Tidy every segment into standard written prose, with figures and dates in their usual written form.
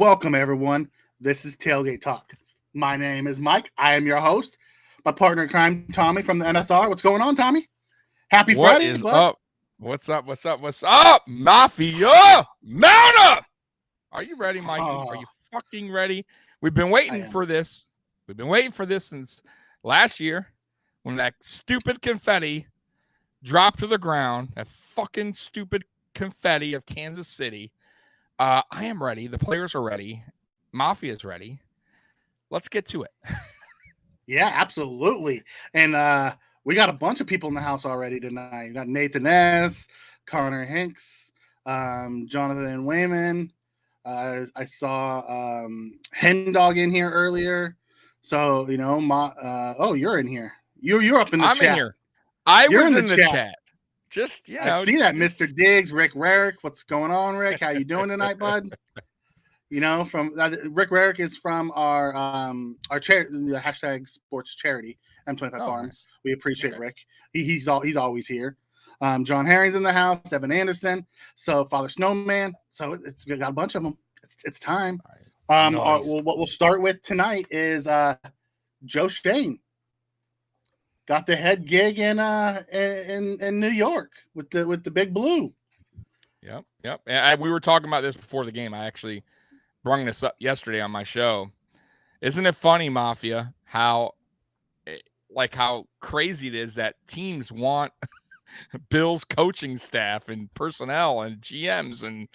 Welcome, everyone. This is Tailgate Talk. My name is Mike. I am your host. My partner in crime, Tommy from the NSR. What's going on, Tommy? Happy What Friday, is bud. up? What's up? What's up? What's up? Mafia! Mount up! Are you ready, Mikey? Are you fucking ready? We've been waiting for this. We've been waiting for this since last year when that stupid confetti dropped to the ground. That fucking stupid confetti of Kansas City. I am ready. The players are ready. Mafia's ready. Let's get to it. Yeah, absolutely. And we got a bunch of people in the house already tonight. We got Nathan S., Connor Hinks, Jonathan Wayman. I saw Hendog in here earlier. So, you're in here. You're up in the chat. I'm in here. You're was in the chat. Just, I see that, Mr. Diggs, Rick Rarick. What's going on, Rick? How you doing tonight, bud? From Rick Rarick is from our charity, the hashtag sports charity, M25 Farms. Nice. We appreciate Rick. He's always here. John Herring's in the house. Evan Anderson. So Father Snowman. So we got a bunch of them. It's time. Nice. What we'll start with tonight is Joe Shane. Got the head gig in New York with the Big Blue. Yep. And we were talking about this before the game. I actually brought this up yesterday on my show. Isn't it funny, Mafia, how crazy it is that teams want Bill's coaching staff and personnel and GMs, and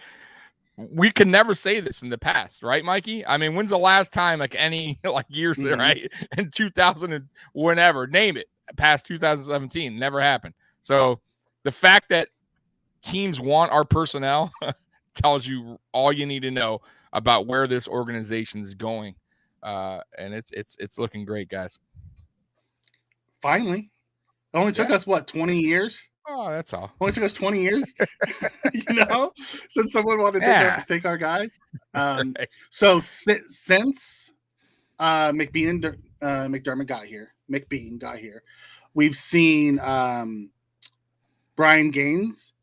we could never say this in the past, right, Mikey? I mean, when's the last time years right in 2000 and whenever, name it, past 2017, never happened. So the fact that teams want our personnel tells you all you need to know about where this organization is going, and it's looking great, guys. Finally, it only took us 20 years. Oh, that's all. Only took us 20 years, since someone wanted to take our guys. Right. So since McDermott got here, McBean got here, we've seen Brian Gaines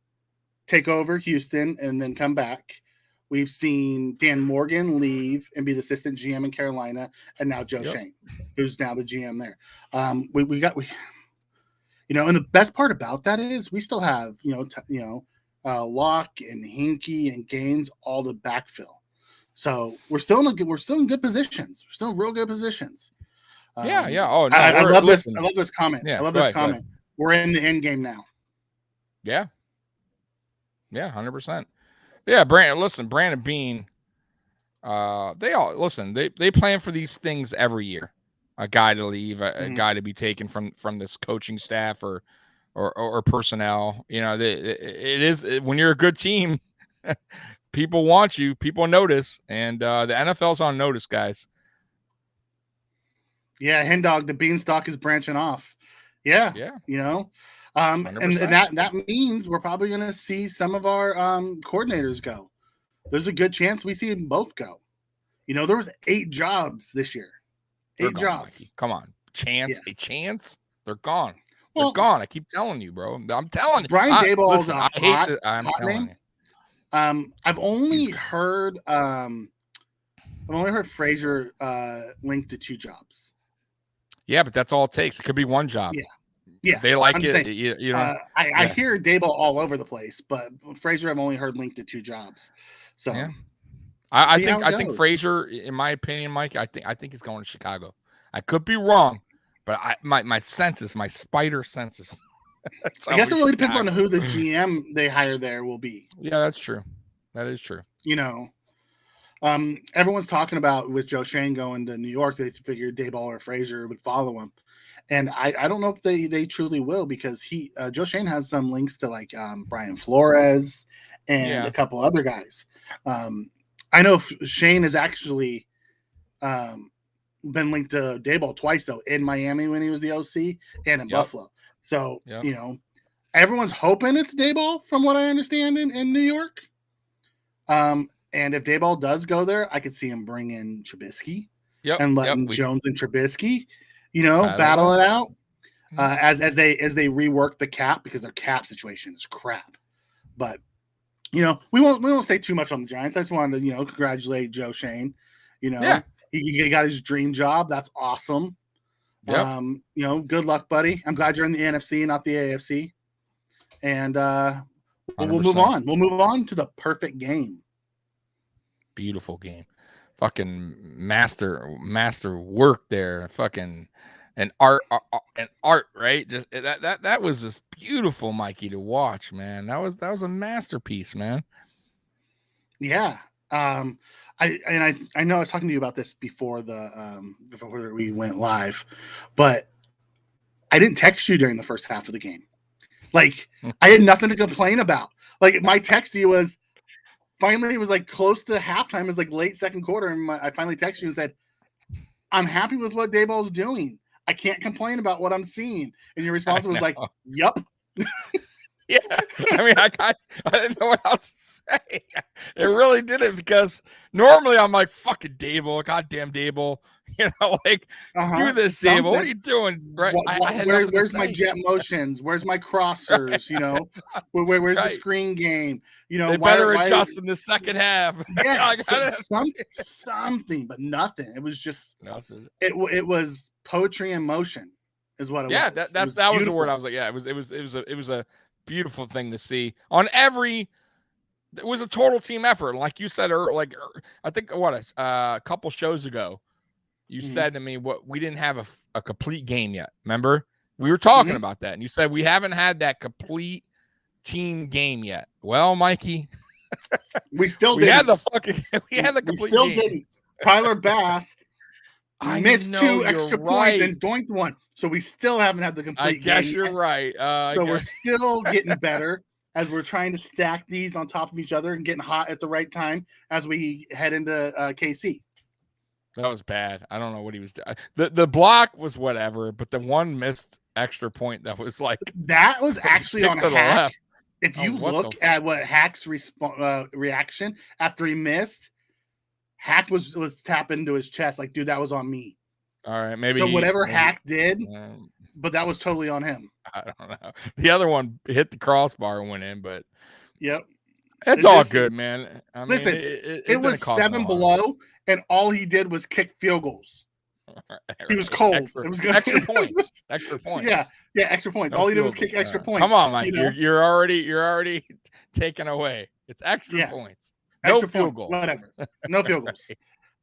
take over Houston and then come back. We've seen Dan Morgan leave and be the assistant GM in Carolina, and now Joe Shane, who's now the GM there. And the best part about that is we still have Locke and Hinkie and Gaines, all the backfill. So we're still in good positions. We're still in real good positions. Yeah. Oh, no, I love this. I love this comment. Yeah, I love this comment. We're in the end game now. Yeah. 100%. Yeah, Brandon Beane. They plan for these things every year. A guy to leave, a guy to be taken from this coaching staff or personnel. It is when you're a good team, people want you, people notice, and the NFL's on notice, guys. Yeah, Hendog, the beanstalk is branching off. Yeah. And that means we're probably going to see some of our coordinators go. There's a good chance we see them both go. There was 8 jobs this year. They're 8 gone, jobs. Mikey. Come on. A chance? They're gone. They're gone. I keep telling you, bro. I'm telling you. Brian Daboll is a hot name. I've only heard Frazier linked to 2 jobs. Yeah, but that's all it takes. It could be 1 job. Yeah, they like it. Saying, I hear Daboll all over the place, but Frazier I've only heard linked to 2 jobs. So yeah. I think Frazier, in my opinion, Mike, I think he's going to Chicago. I could be wrong, but my senses, my spider senses. I guess it really depends on who the GM they hire there will be. Yeah, that's true. That is true. Everyone's talking about with Joe Shane going to New York, they figured Daboll or Frazier would follow him. And I don't know if they truly will, because Joe Shane has some links to Brian Flores and a couple other guys. I know Shane has actually been linked to Daboll twice, though, in Miami when he was the OC and in Buffalo. So, everyone's hoping it's Daboll from what I understand in New York. And if Daboll does go there, I could see him bring in Trubisky and letting Jones and Trubisky, battle it out as they rework the cap, because their cap situation is crap. But we won't say too much on the Giants. I just wanted to, congratulate Joe Shane. Yeah. He got his dream job. That's awesome. Yep. Good luck, buddy. I'm glad you're in the NFC, not the AFC. And we'll move 100%. on. We'll move on to the perfect game. Beautiful game. Fucking master work there. Fucking an art, right? Just that was just beautiful, Mikey, to watch, man. That was a masterpiece, man. Yeah. I know I was talking to you about this before before we went live, but I didn't text you during the first half of the game. Like, I had nothing to complain about. Like, my text to you was finally, it was like close to halftime. It was like late second quarter, and I finally texted you and said, I'm happy with what Dayball's doing. I can't complain about what I'm seeing. And your response was like, yup. Yeah, I mean, I didn't know what else to say. It really didn't, because normally I'm like, fucking Dable, goddamn Dable, do this, Dable. What are you doing? Right? Where's my jet motions? Where's my crossers? Where's the screen game? They better adjust in the second half. Yeah, something, but nothing. It was just nothing. It was poetry in motion, is what it was. Yeah, that was the word I was like. Yeah, it was a beautiful thing to see on every. It was a total team effort, like you said. I think a couple shows ago, you said to me, "What, we didn't have a complete game yet." Remember, we were talking about that, and you said we haven't had that complete team game yet. Well, Mikey, we still we had the complete we still game. Didn't. Tyler Bass missed 2 extra points and doinked 1. So we still haven't had the complete game. I guess you're right. So we're still getting better as we're trying to stack these on top of each other and getting hot at the right time as we head into KC. That was bad. I don't know what he was doing. The block was whatever, but the one missed extra point that was like... That was actually on Hack. If you look at what Hack's reaction after he missed, Hack was tapping into his chest like, dude, that was on me. All right, maybe. So whatever Hack did, but that was totally on him. I don't know. The other one hit the crossbar and went in, but yep, it's all good, man. I listen, mean, it was 7 below, and all he did was kick field goals. He was cold. It was good. Extra points. Extra points. Yeah, extra points. All he did was kick extra points. Come on, Mike. You're already taken away. It's extra points. No field goals. Whatever. No field goals. Right.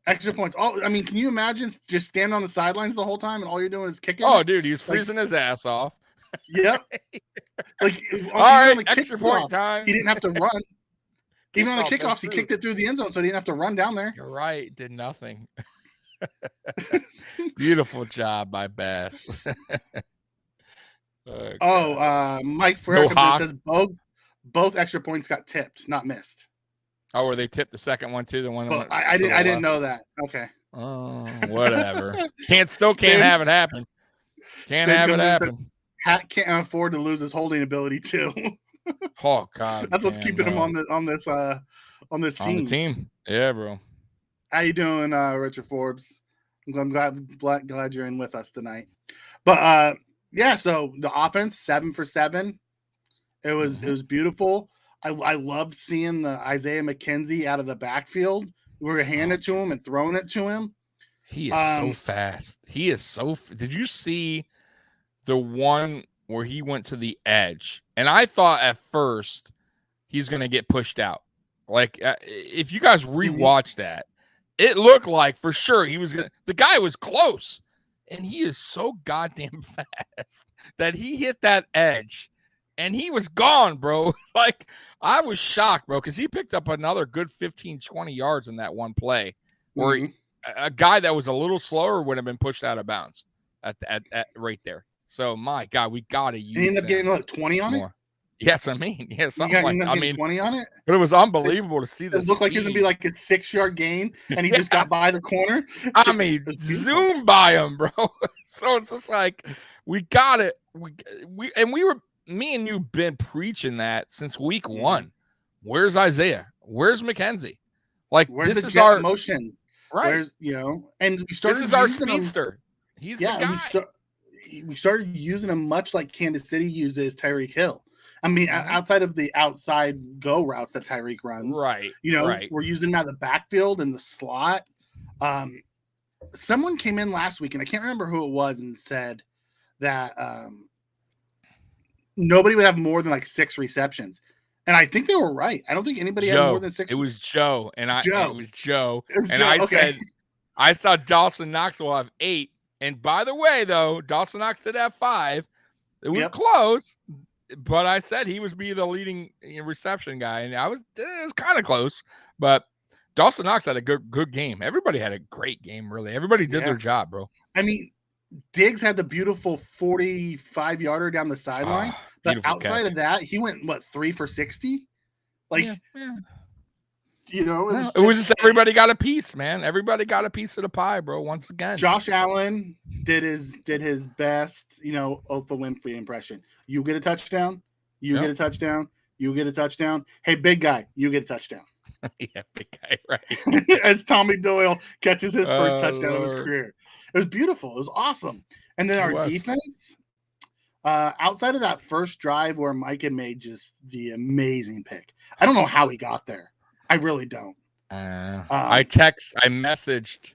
Extra points. Can you imagine just standing on the sidelines the whole time and all you're doing is kicking? Oh, dude, he was freezing his ass off. Yep. All right, extra point time. He didn't have to run. Even on the kickoffs, he kicked it through the end zone, so he didn't have to run down there. You're right. Did nothing. Beautiful job by Bass. Mike Ferreira says both extra points got tipped, not missed. Oh, were they tipped the second one too? The one I didn't know that. Okay. Oh, whatever. Can't have it happen. Can't have it happen. Hat can't afford to lose his holding ability too. Oh God, that's what's keeping him on this team. On the team, yeah, bro. How you doing, Richard Forbes? I'm glad you're in with us tonight. But so the offense 7 for 7. It was beautiful. I loved seeing the Isaiah McKenzie out of the backfield. We were handing it to him and throwing it to him. He is so fast. He is so. Did you see the one where he went to the edge? And I thought at first he's going to get pushed out. Like, if you guys rewatch that, it looked like for sure he was going to. The guy was close. And he is so goddamn fast that he hit that edge. And he was gone, bro. Like, I was shocked, bro, because he picked up another good 15, 20 yards in that one play where a guy that was a little slower would have been pushed out of bounds at right there. So, my God, we got to use He ended up getting like 20 on it? Yes, I mean, yeah, something like 20 on it? But it was unbelievable to see this. It looked like it was going to be like a 6-yard gain, and he just got by the corner. I mean, zoom by him, bro. So it's just like, we got it. Me and you been preaching that since week 1. Where's Isaiah? Where's McKenzie? Like, where's this the is our motions, right? And we started. This is our speedster. He's the guy. we started using him much like Kansas City uses Tyreek Hill. I mean, outside of the outside go routes that Tyreek runs, right? We're using him out of the backfield and the slot. Someone came in last week, and I can't remember who it was, and said that nobody would have more than like 6 receptions. And I think they were right. I don't think anybody had more than 6. It was Joe. And it was Joe. I said, I saw Dawson Knox will have 8. And by the way, though, Dawson Knox did have 5. It was close, but I said he was be the leading reception guy. And it was kind of close, but Dawson Knox had a good game. Everybody had a great game, really. Everybody did their job, bro. I mean, Diggs had the beautiful 45-yarder down the sideline. But outside of that, he went 3 for 60. It was just everybody got a piece, man. Everybody got a piece of the pie, bro. Once again, Josh Allen did his best, Oprah Winfrey impression. You get a touchdown, you get a touchdown, you get a touchdown. Hey, big guy, you get a touchdown. Yeah, big guy, right? As Tommy Doyle catches his first touchdown of his career. It was beautiful. It was awesome. And then our defense. Outside of that first drive where Mike had made just the amazing pick, I don't know how he got there. I really don't. I messaged.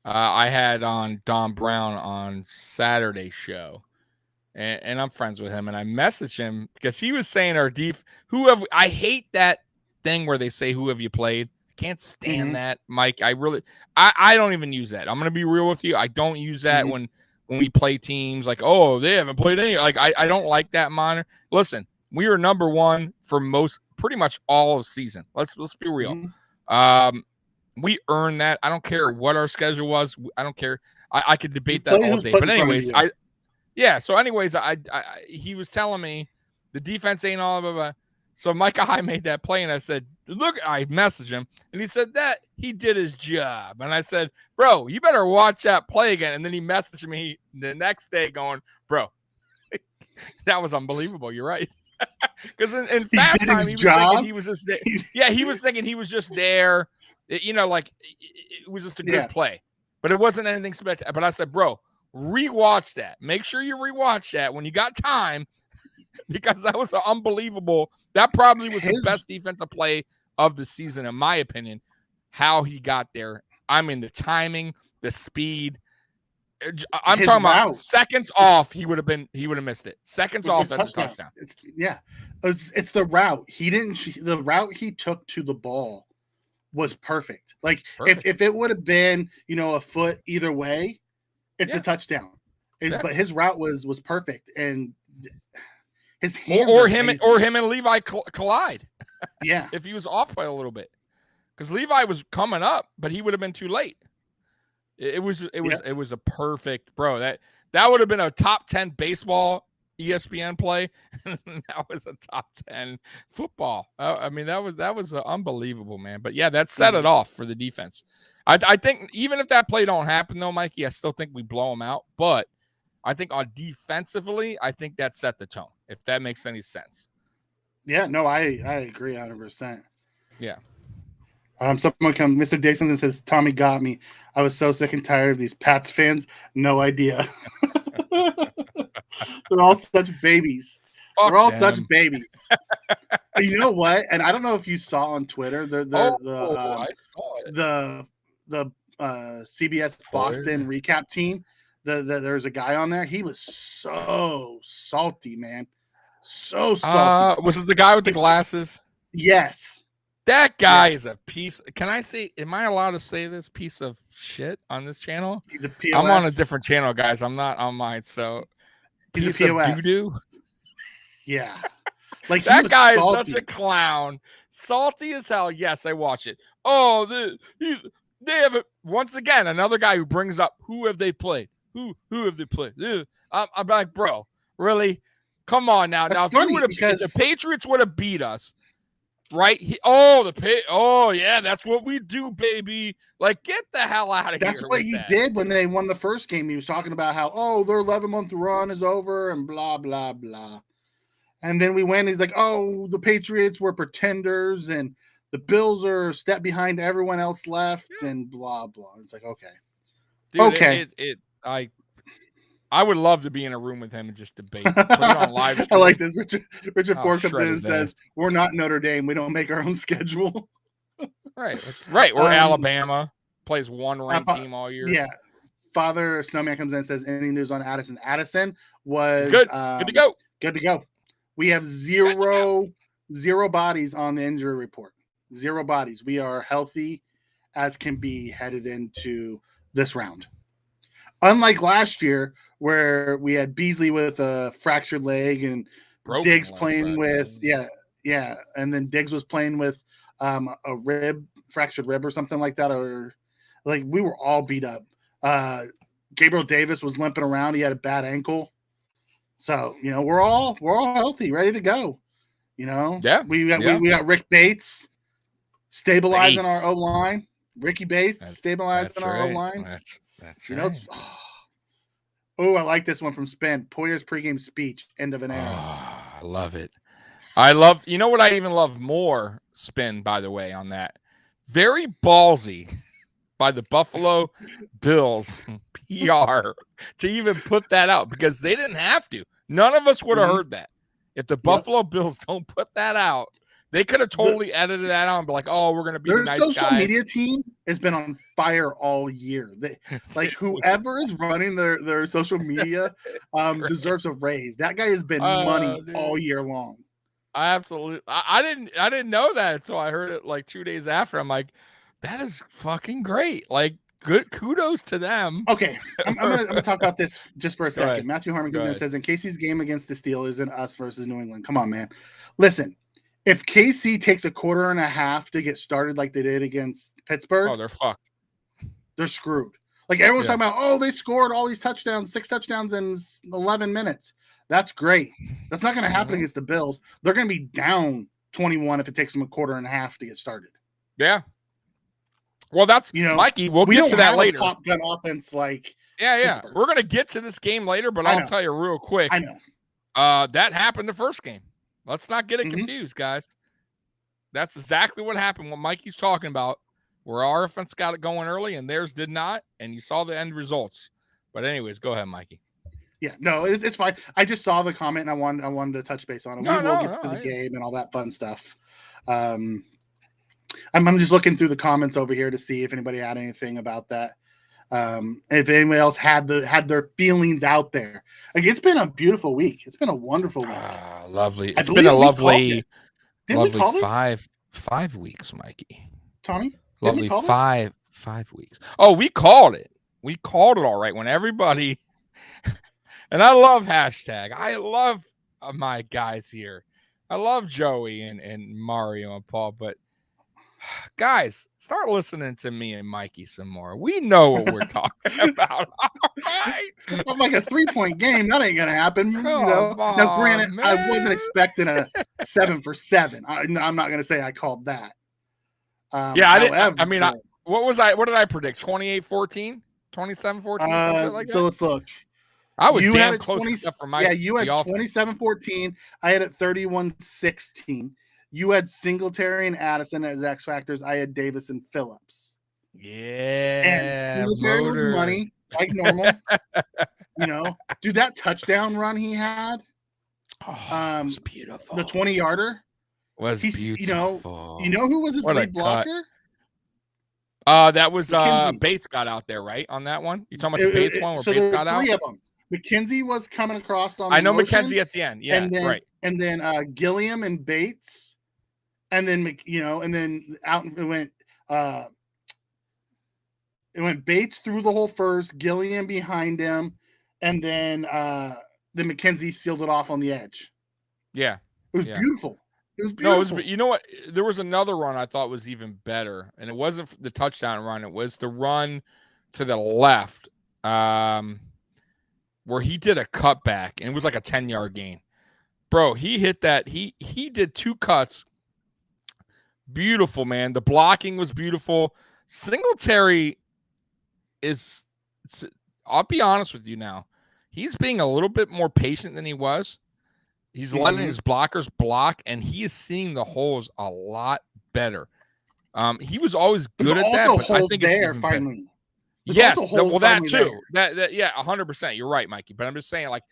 I had on Don Brown on Saturday's show, and I'm friends with him, and I messaged him because he was saying our I hate that thing where they say who have you played. I can't stand that, Mike. I don't even use that. I'm gonna be real with you. I don't use that when we play teams like, oh, they haven't played any. Like, I don't like that monitor. Listen, we were number 1 for pretty much all of the season. Let's be real. We earned that. I don't care what our schedule was. I don't care. I could debate that all day. But anyways, he was telling me the defense ain't all blah, blah. So Micah High made that play, and I said, look, I messaged him, and he said that he did his job. And I said, bro, you better watch that play again. And then he messaged me the next day going, bro, that was unbelievable. You're right. Because in fast time, he was thinking he was just there. Yeah, he was thinking he was just there. It was just a good play. But it wasn't anything spectacular. But I said, bro, rewatch that. Make sure you rewatch that when you got time, because that was unbelievable. That probably was the best defensive play of the season, in my opinion. How he got there. I mean, the timing, the speed. I'm talking about seconds off. He would have missed it. Seconds off. That's a touchdown. It's the route. The route he took to the ball was perfect. If it would have been, a foot either way, it's a touchdown. But his route was perfect, and his hands or him and Levi collide. Yeah, if he was off by a little bit, because Levi was coming up, but he would have been too late. It was a perfect, bro. That would have been a top 10 baseball ESPN play. That was a top 10 football. I mean, that was unbelievable, man. But yeah, that set it off for the defense. I think even if that play don't happen though, Mikey, I still think we blow them out. But I think on defensively, I think that set the tone. If that makes any sense. Yeah, no, I agree 100%. Yeah. Someone Mr. Dixon says, Tommy got me. I was so sick and tired of these Pats fans. No idea. They're all such babies. They're all such babies. You know what? And I don't know if you saw on Twitter the CBS Boston recap team. There's a guy on there. He was so salty, man. So salty. Was it the guy with the glasses? Yes. That guy is a piece. Can I say? Am I allowed to say this piece of shit on this channel? He's a POS. I'm on a different channel, guys. I'm not on mine. So he's a POS. Of doo-doo. Yeah, that guy is such a clown. Salty as hell. Yes, I watch it. Oh, they have it once again. Another guy who brings up who have they played? Who have they played? I'm like, bro, really? Come on now. That's now, if the Patriots would have beat us. Right? Yeah, that's what we do, baby. Like, get the hell out of here. That's what he did when they won the first game. He was talking about how, their 11-month run is over and blah, blah, blah. And then we went, he's like, the Patriots were pretenders and the Bills are a step behind everyone else left and blah, blah. It's like, okay. Dude, okay. I would love to be in a room with him and just debate. Put it on live I stream. like this. Richard Oh, Ford comes in shredded and says, this. "We're not Notre Dame. We don't make our own schedule." Right. Or Alabama plays one ranked team all year. Yeah. Father Snowman comes in and says, "Any news on Addison?" Addison was good to go. Good to go. We have zero bodies on the injury report. 0 bodies. We are healthy as can be headed into this round. Unlike last year, where we had Beasley with a fractured leg and Broken Diggs leg playing fracture. with and then Diggs was playing with a fractured rib or something like that, or like we were all beat up. Gabriel Davis was limping around; he had a bad ankle, so we're all healthy, ready to go. We got Rick Bates stabilizing our O line. Ricky Bates stabilizing our O line. That's right. Oh, I like this one from Spin. Poyer's pregame speech, end of an era. I love it. What I even love more, Spin, by the way, on that. Very ballsy by the Buffalo Bills PR to even put that out because they didn't have to. None of us would have heard that. If the Buffalo Bills don't put that out, they could have totally edited that out and be like, "Oh, we're going to be the nice guys." Their social media team has been on fire all year. Whoever is running their social media deserves a raise. That guy has been money all year long. Absolutely. I didn't know that until I heard it like 2 days after. I'm like, that is fucking great. Like, good kudos to them. Okay, I'm gonna talk about this just for a second. Ahead. Matthew Harmon comes in and says, in Casey's game against the Steelers and us versus New England. Come on, man. Listen, if KC takes a quarter and a half to get started like they did against Pittsburgh, they're fucked. They're screwed. Like everyone's talking about, they scored all these touchdowns, 6 touchdowns in 11 minutes. That's great. That's not going to happen against the Bills. They're going to be down 21 if it takes them a quarter and a half to get started. Yeah. Well, that's Mikey. We'll get to that later. Top gun offense, like Pittsburgh. We're going to get to this game later, but I'll tell you real quick. I know. That happened the first game. Let's not get it confused, guys. That's exactly what happened. What Mikey's talking about, where our offense got it going early and theirs did not, and you saw the end results. But anyways, go ahead, Mikey. Yeah, no, it's fine. I just saw the comment and I wanted to touch base on it. We will get to the game and all that fun stuff. I'm just looking through the comments over here to see if anybody had anything about that. If anybody else had their feelings out there. Like, it's been a beautiful week. It's been a wonderful week. Lovely. It's been a lovely 5 weeks, Mikey. Tommy? Lovely 5 weeks. Oh, we called it. We called it all right when everybody and I love hashtag. I love my guys here. I love Joey and Mario and Paul, but guys, start listening to me and Mikey some more. We know what we're talking about. All right. I'm like a 3-point game. That ain't gonna happen. Now, granted, man. I wasn't expecting a 7 for 7. I'm not gonna say I called that. I didn't. What did I predict? 28-14, 27-14, something like that. So let's look. I was damn close except for my. Yeah, you had 27-14. I had it 31-16. You had Singletary and Addison as X factors. I had Davis and Phillips. Yeah, and Singletary was money like normal. Dude, that touchdown run he had. It was beautiful. The 20-yarder was beautiful. You know who was his lead blocker? That was Bates got out there, right? On that one? You talking about the Bates one where Bates got out? 3 of them. McKenzie was coming across on I know McKenzie at the end. Yeah, right. And then Gilliam and Bates, and then and then out it went Bates through the hole first, Gilliam behind him, and then McKenzie sealed it off on the edge. Yeah. It was beautiful. It was beautiful. No, you know what? There was another run I thought was even better, and it wasn't the touchdown run. It was the run to the left, where he did a cutback, and it was like a 10-yard gain. Bro, he hit that. He did 2 cuts. Beautiful, man. The blocking was beautiful. Singletary I'll be honest with you now. He's being a little bit more patient than he was. He's letting his blockers block, and he is seeing the holes a lot better. He was always good at that, but I think there finally. Yes, that too. That yeah, 100%. You're right, Mikey. But I'm just saying, like,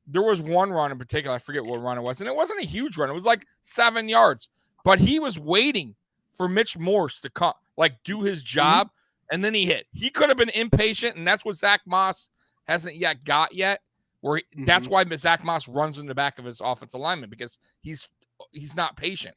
there was one run in particular. I forget what run it was, and it wasn't a huge run. It was like 7 yards, but he was waiting for Mitch Morse to come, like, do his job, and then he hit. He could have been impatient, and that's what Zach Moss hasn't yet got yet. That's why Zach Moss runs in the back of his offensive lineman, because he's not patient.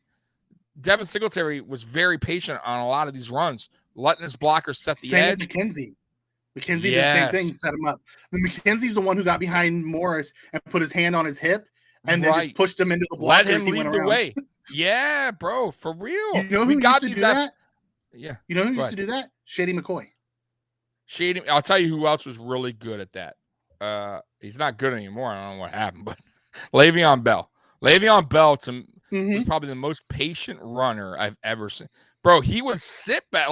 Devin Singletary was very patient on a lot of these runs, letting his blocker set the edge. McKenzie did the same thing, set him up. McKenzie's the one who got behind Morris and put his hand on his hip and then just pushed him into the block. Let him lead the way. Yeah, bro, for real. You know who used to do that? Yeah. You know who used to do that? Shady McCoy. I'll tell you who else was really good at that. He's not good anymore. I don't know what happened, but Le'Veon Bell. Le'Veon Bell was probably the most patient runner I've ever seen. Bro, he would sit back,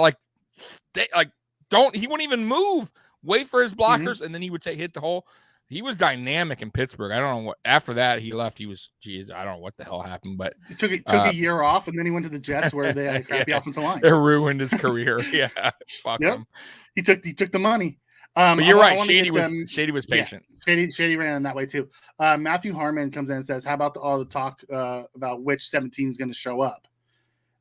he wouldn't even move, wait for his blockers, and then he would hit the hole. He was dynamic in Pittsburgh. I don't know what, after that he left, I don't know what the hell happened, but he took a year off, and then he went to the Jets where they had a crappy offensive line. It ruined his career. Yeah. Fuck him. He took the money. But you're right. Shady was patient. Yeah, Shady ran that way too. Matthew Harmon comes in and says, how about all the talk about which 17 is going to show up?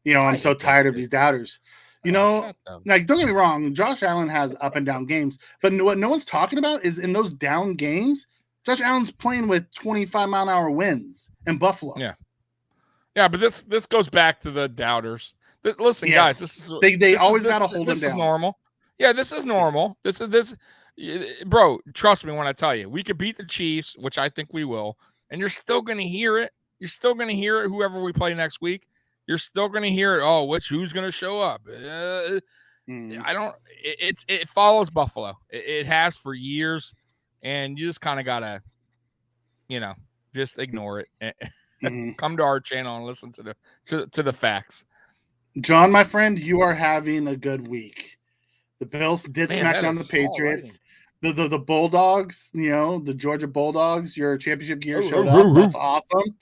I'm so tired of these douters. Like, don't get me wrong, Josh Allen has up and down games, but what no one's talking about is in those down games, Josh Allen's playing with 25-mile-an-hour winds in Buffalo. Yeah, but this goes back to the doubters. Listen, guys, they always got to hold them down. This is normal. Yeah, this is normal. This, bro. Trust me when I tell you, we could beat the Chiefs, which I think we will, and you're still going to hear it. You're still going to hear it. Whoever we play next week. You're still going to hear it. Oh, who's going to show up? It follows Buffalo. It has for years, and you just kind of got to, just ignore it. Come to our channel and listen to the facts. John, my friend, you are having a good week. The Bills did smack down the Patriots. The Bulldogs, the Georgia Bulldogs, your championship gear showed up. That's awesome.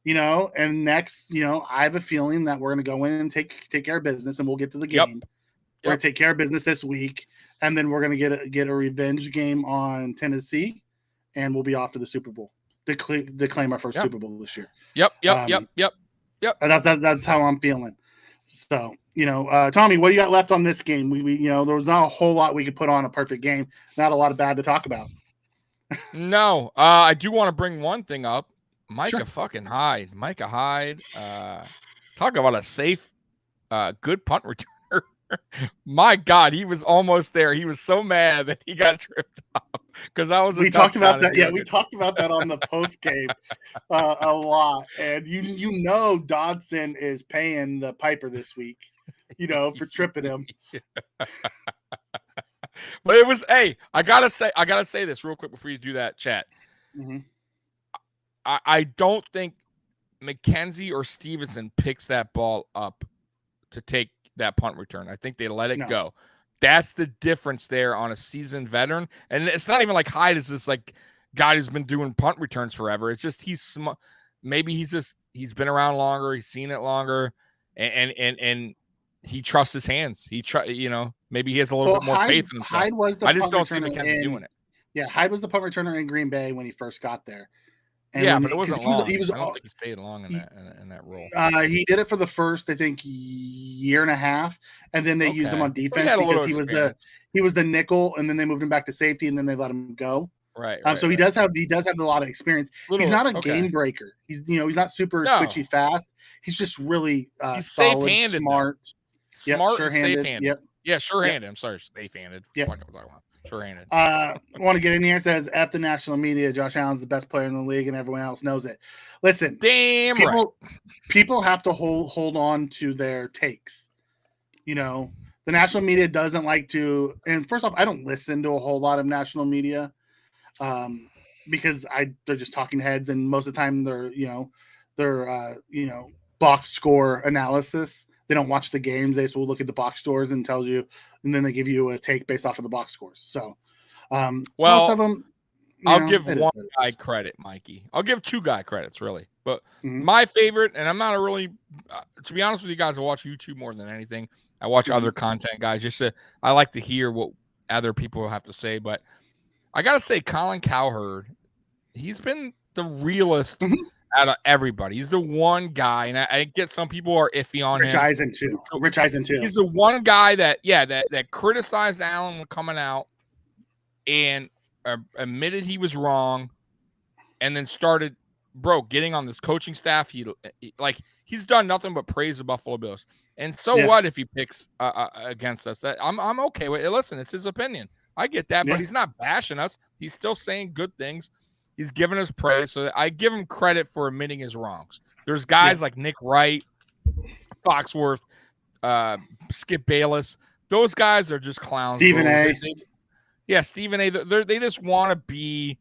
And next, I have a feeling that we're going to go in and take care of business, and we'll get to the game. We're going to take care of business this week, and then we're going to get a revenge game on Tennessee, and we'll be off to the Super Bowl to claim our first Super Bowl this year. Yep. And that's how I'm feeling. So, Tommy, what do you got left on this game? We there was not a whole lot we could put on a perfect game. Not a lot of bad to talk about. No, I do want to bring one thing up. Micah Hyde. Talk about a safe, good punt returner. My God, he was almost there. He was so mad that he got tripped up because I was. We talked about that. Yeah, we talked about that on the post game a lot. And Dodson is paying the piper this week, for tripping him. But it was. Hey, I gotta say this real quick before you do that, chat. I don't think McKenzie or Stevenson picks that ball up to take that punt return. I think they let it go. That's the difference there on a seasoned veteran. And it's not even like Hyde is this like guy who's been doing punt returns forever. It's just maybe he's been around longer. He's seen it longer, and he trusts his hands. Maybe he has a little bit more faith in himself. I just don't see McKenzie doing it. Yeah, Hyde was the punt returner in Green Bay when he first got there. And but it wasn't long. I don't think he stayed long in that role. He did it for the first, I think, year and a half, and then they used him on defense because he was the nickel, and then they moved him back to safety, and then they let him go. Right. So he does have a lot of experience. He's not a game breaker. He's not super twitchy fast. He's just really he's solid, safe-handed, smart, sure-handed. Safe-handed. Yep. Yeah, sure-handed. I'm sorry, safe-handed. Yeah. Sure-handed. Want to get in here? It says F the national media. Josh Allen's the best player in the league, and everyone else knows it. Listen, people have to hold on to their takes. The national media doesn't like to. And first off, I don't listen to a whole lot of national media, because they're just talking heads, and most of the time they're box score analysis. They don't watch the games. They just will look at the box scores and tells you, and then they give you a take based off of the box scores. So, most of them, I'll give one guy credit, Mikey. I'll give two guy credits, really. But my favorite, and I'm not to be honest with you guys, I watch YouTube more than anything. I watch other content guys. I like to hear what other people have to say, but I got to say, Colin Cowherd, he's been the realest out of everybody. He's the one guy, and I get some people are iffy on Rich him. Eisen too. Rich Eisen too. He's the one guy that criticized Allen when coming out and admitted he was wrong, and then started, getting on this coaching staff. He's done nothing but praise the Buffalo Bills. And so what if he picks against us? I'm okay with it. Listen, it's his opinion. I get that, but he's not bashing us. He's still saying good things. He's giving us praise, so I give him credit for admitting his wrongs. There's guys like Nick Wright, Foxworth, Skip Bayless. Those guys are just clowns. Stephen A. Stephen A. They just want to be.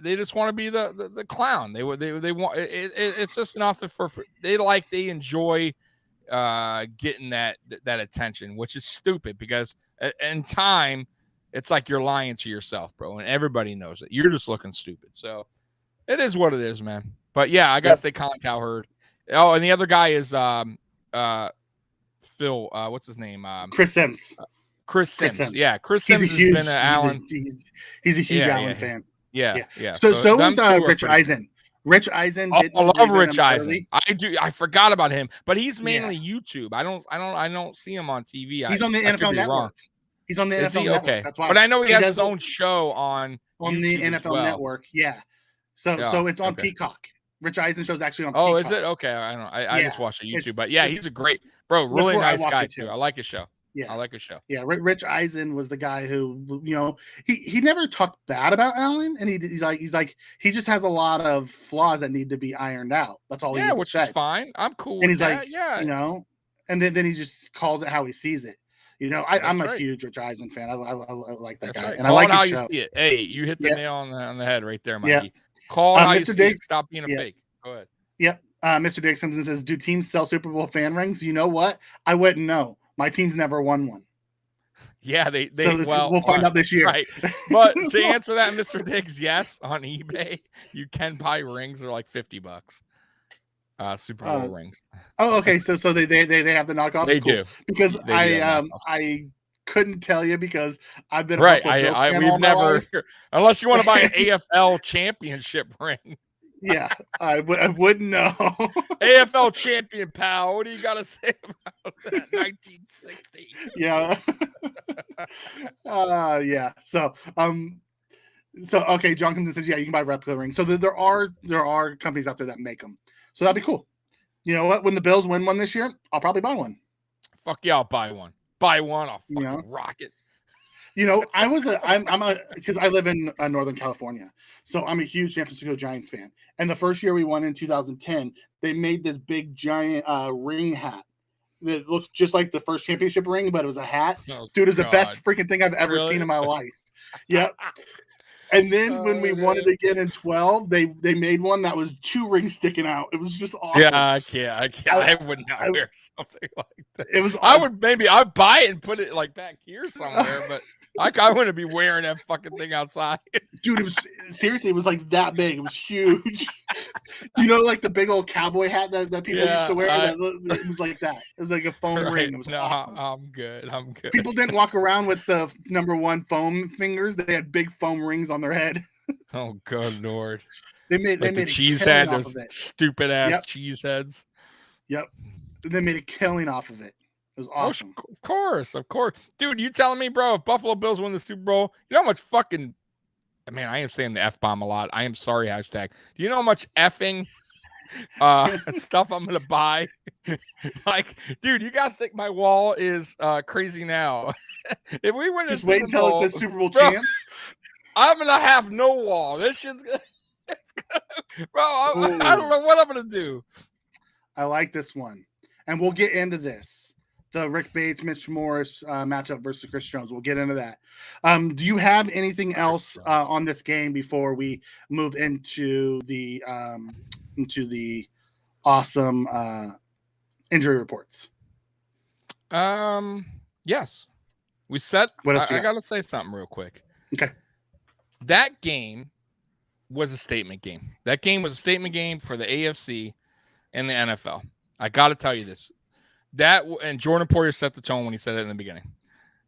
They just want to be the clown. They want it's just enough for they enjoy getting that attention, which is stupid because in time it's like you're lying to yourself, bro, and everybody knows it. You're just looking stupid. So it is what it is, man. But yeah, I gotta say Colin Cowherd. Oh, and the other guy is Phil. What's his name? Chris Sims. Chris Sims. Yeah, Chris Sims has been an Allen. He's a huge Allen fan. Yeah. So was Rich Eisen. Rich Eisen. I love Rich Eisen. I do. I forgot about him, but he's mainly YouTube. I don't see him on TV. He's on the NFL Network. He's on the NFL Network. Okay. That's why. But I know he has his own show on the NFL Network. Yeah. So it's on Peacock. Rich Eisen show's actually on Peacock. Oh, is it? Okay. I just watched it YouTube. But yeah, he's a great really nice guy too. I like his show. Yeah, I like his show. Yeah, Rich Eisen was the guy who, he never talked bad about Allen, and he's like he just has a lot of flaws that need to be ironed out. That's all. Yeah, which is fine. I'm cool. And he's like, and then he just calls it how he sees it. I'm a huge Rich Eisen fan. I like that guy, and I like how his you show. see it. Hey, you hit the nail on the head right there, Mikey. Yeah. Call how you see it. Stop being a fake. Go ahead. Yep. Mr. Dick Simpson says, "Do teams sell Super Bowl fan rings?" You know what? I wouldn't know. My team's never won one. Yeah, we'll find out this year. Right. But to answer that, Mr. Diggs, yes, on eBay, you can buy rings. They're like $50. Super Bowl rings. Oh, okay. So they have the knockoffs. They do. Because I couldn't tell you because I've been right. We've never unless you want to buy an AFL championship ring. Yeah, I wouldn't know. AFL champion, pal. What do you got to say about that? 1960. Yeah. Yeah. So okay. John comes and says, yeah, you can buy replica rings. So there are companies out there that make them. So that'd be cool. You know what? When the Bills win one this year, I'll probably buy one. Fuck yeah, I'll buy one. I'll fucking rock it. Because I live in Northern California, so I'm a huge San Francisco Giants fan. And the first year we won in 2010, they made this big giant ring hat that looked just like the first championship ring, but it was a hat. Oh, dude, it's the best freaking thing I've ever seen in my life. Yep. And then when we won it again in 12, they made one that was 2 rings sticking out. It was just awesome. Yeah, I can't. I would not wear something like that. It was. I'd buy it and put it like back here somewhere, but I wouldn't be wearing that fucking thing outside. Dude, it was like that big. It was huge. Like the big old cowboy hat that people used to wear? It was like that. It was like a foam ring. It was awesome. I'm good. People didn't walk around with the number 1 foam fingers. They had big foam rings on their head. Oh, good Lord. They made the cheese head, those stupid ass cheese heads. Yep. They made a killing off of it. It was awesome. Of course. Dude, you telling me, bro, if Buffalo Bills win the Super Bowl, you know how much fucking... Man, I am saying the F-bomb a lot. I am sorry, hashtag. Do you know how much effing stuff I'm going to buy? Like, dude, you guys think my wall is crazy now. If we win just wait until it says Super Bowl champs. I'm going to have no wall. This shit's going to... Bro, I don't know what I'm going to do. I like this one. And we'll get into this. The Rick Bates, Mitch Morris matchup versus Chris Jones. We'll get into that. Do you have anything else on this game before we move into the awesome injury reports? Yes. We set. I got to say something real quick. Okay. That game was a statement game. That game was a statement game for the AFC and the NFL. I got to tell you this. And Jordan Poyer set the tone when he said it in the beginning.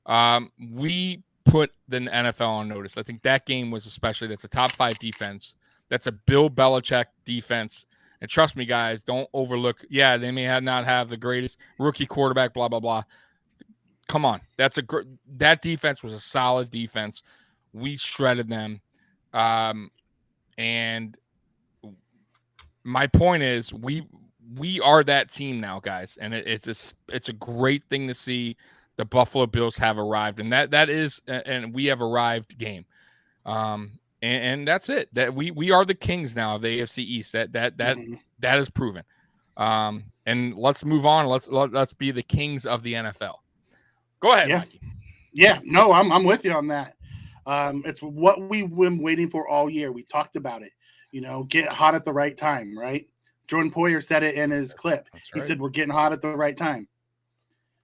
We put the NFL on notice. I think that game was especially, that's a top 5 defense. That's a Bill Belichick defense. And trust me, guys, don't overlook. Yeah, they may not have the greatest rookie quarterback, blah, blah, blah. Come on. That defense was a solid defense. We shredded them. And my point is we are that team now, guys. And it's a great thing to see. The Buffalo Bills have arrived, and that is, and we have arrived game. And that's it. That we are the kings now of the AFC East. That is proven. And let's move on. Let's be the kings of the NFL. Go ahead, Mikey. Yeah, no, I'm with you on that. It's what we've been waiting for all year. We talked about it. Get hot at the right time, right? Jordan Poyer said it in his clip. Right. He said we're getting hot at the right time.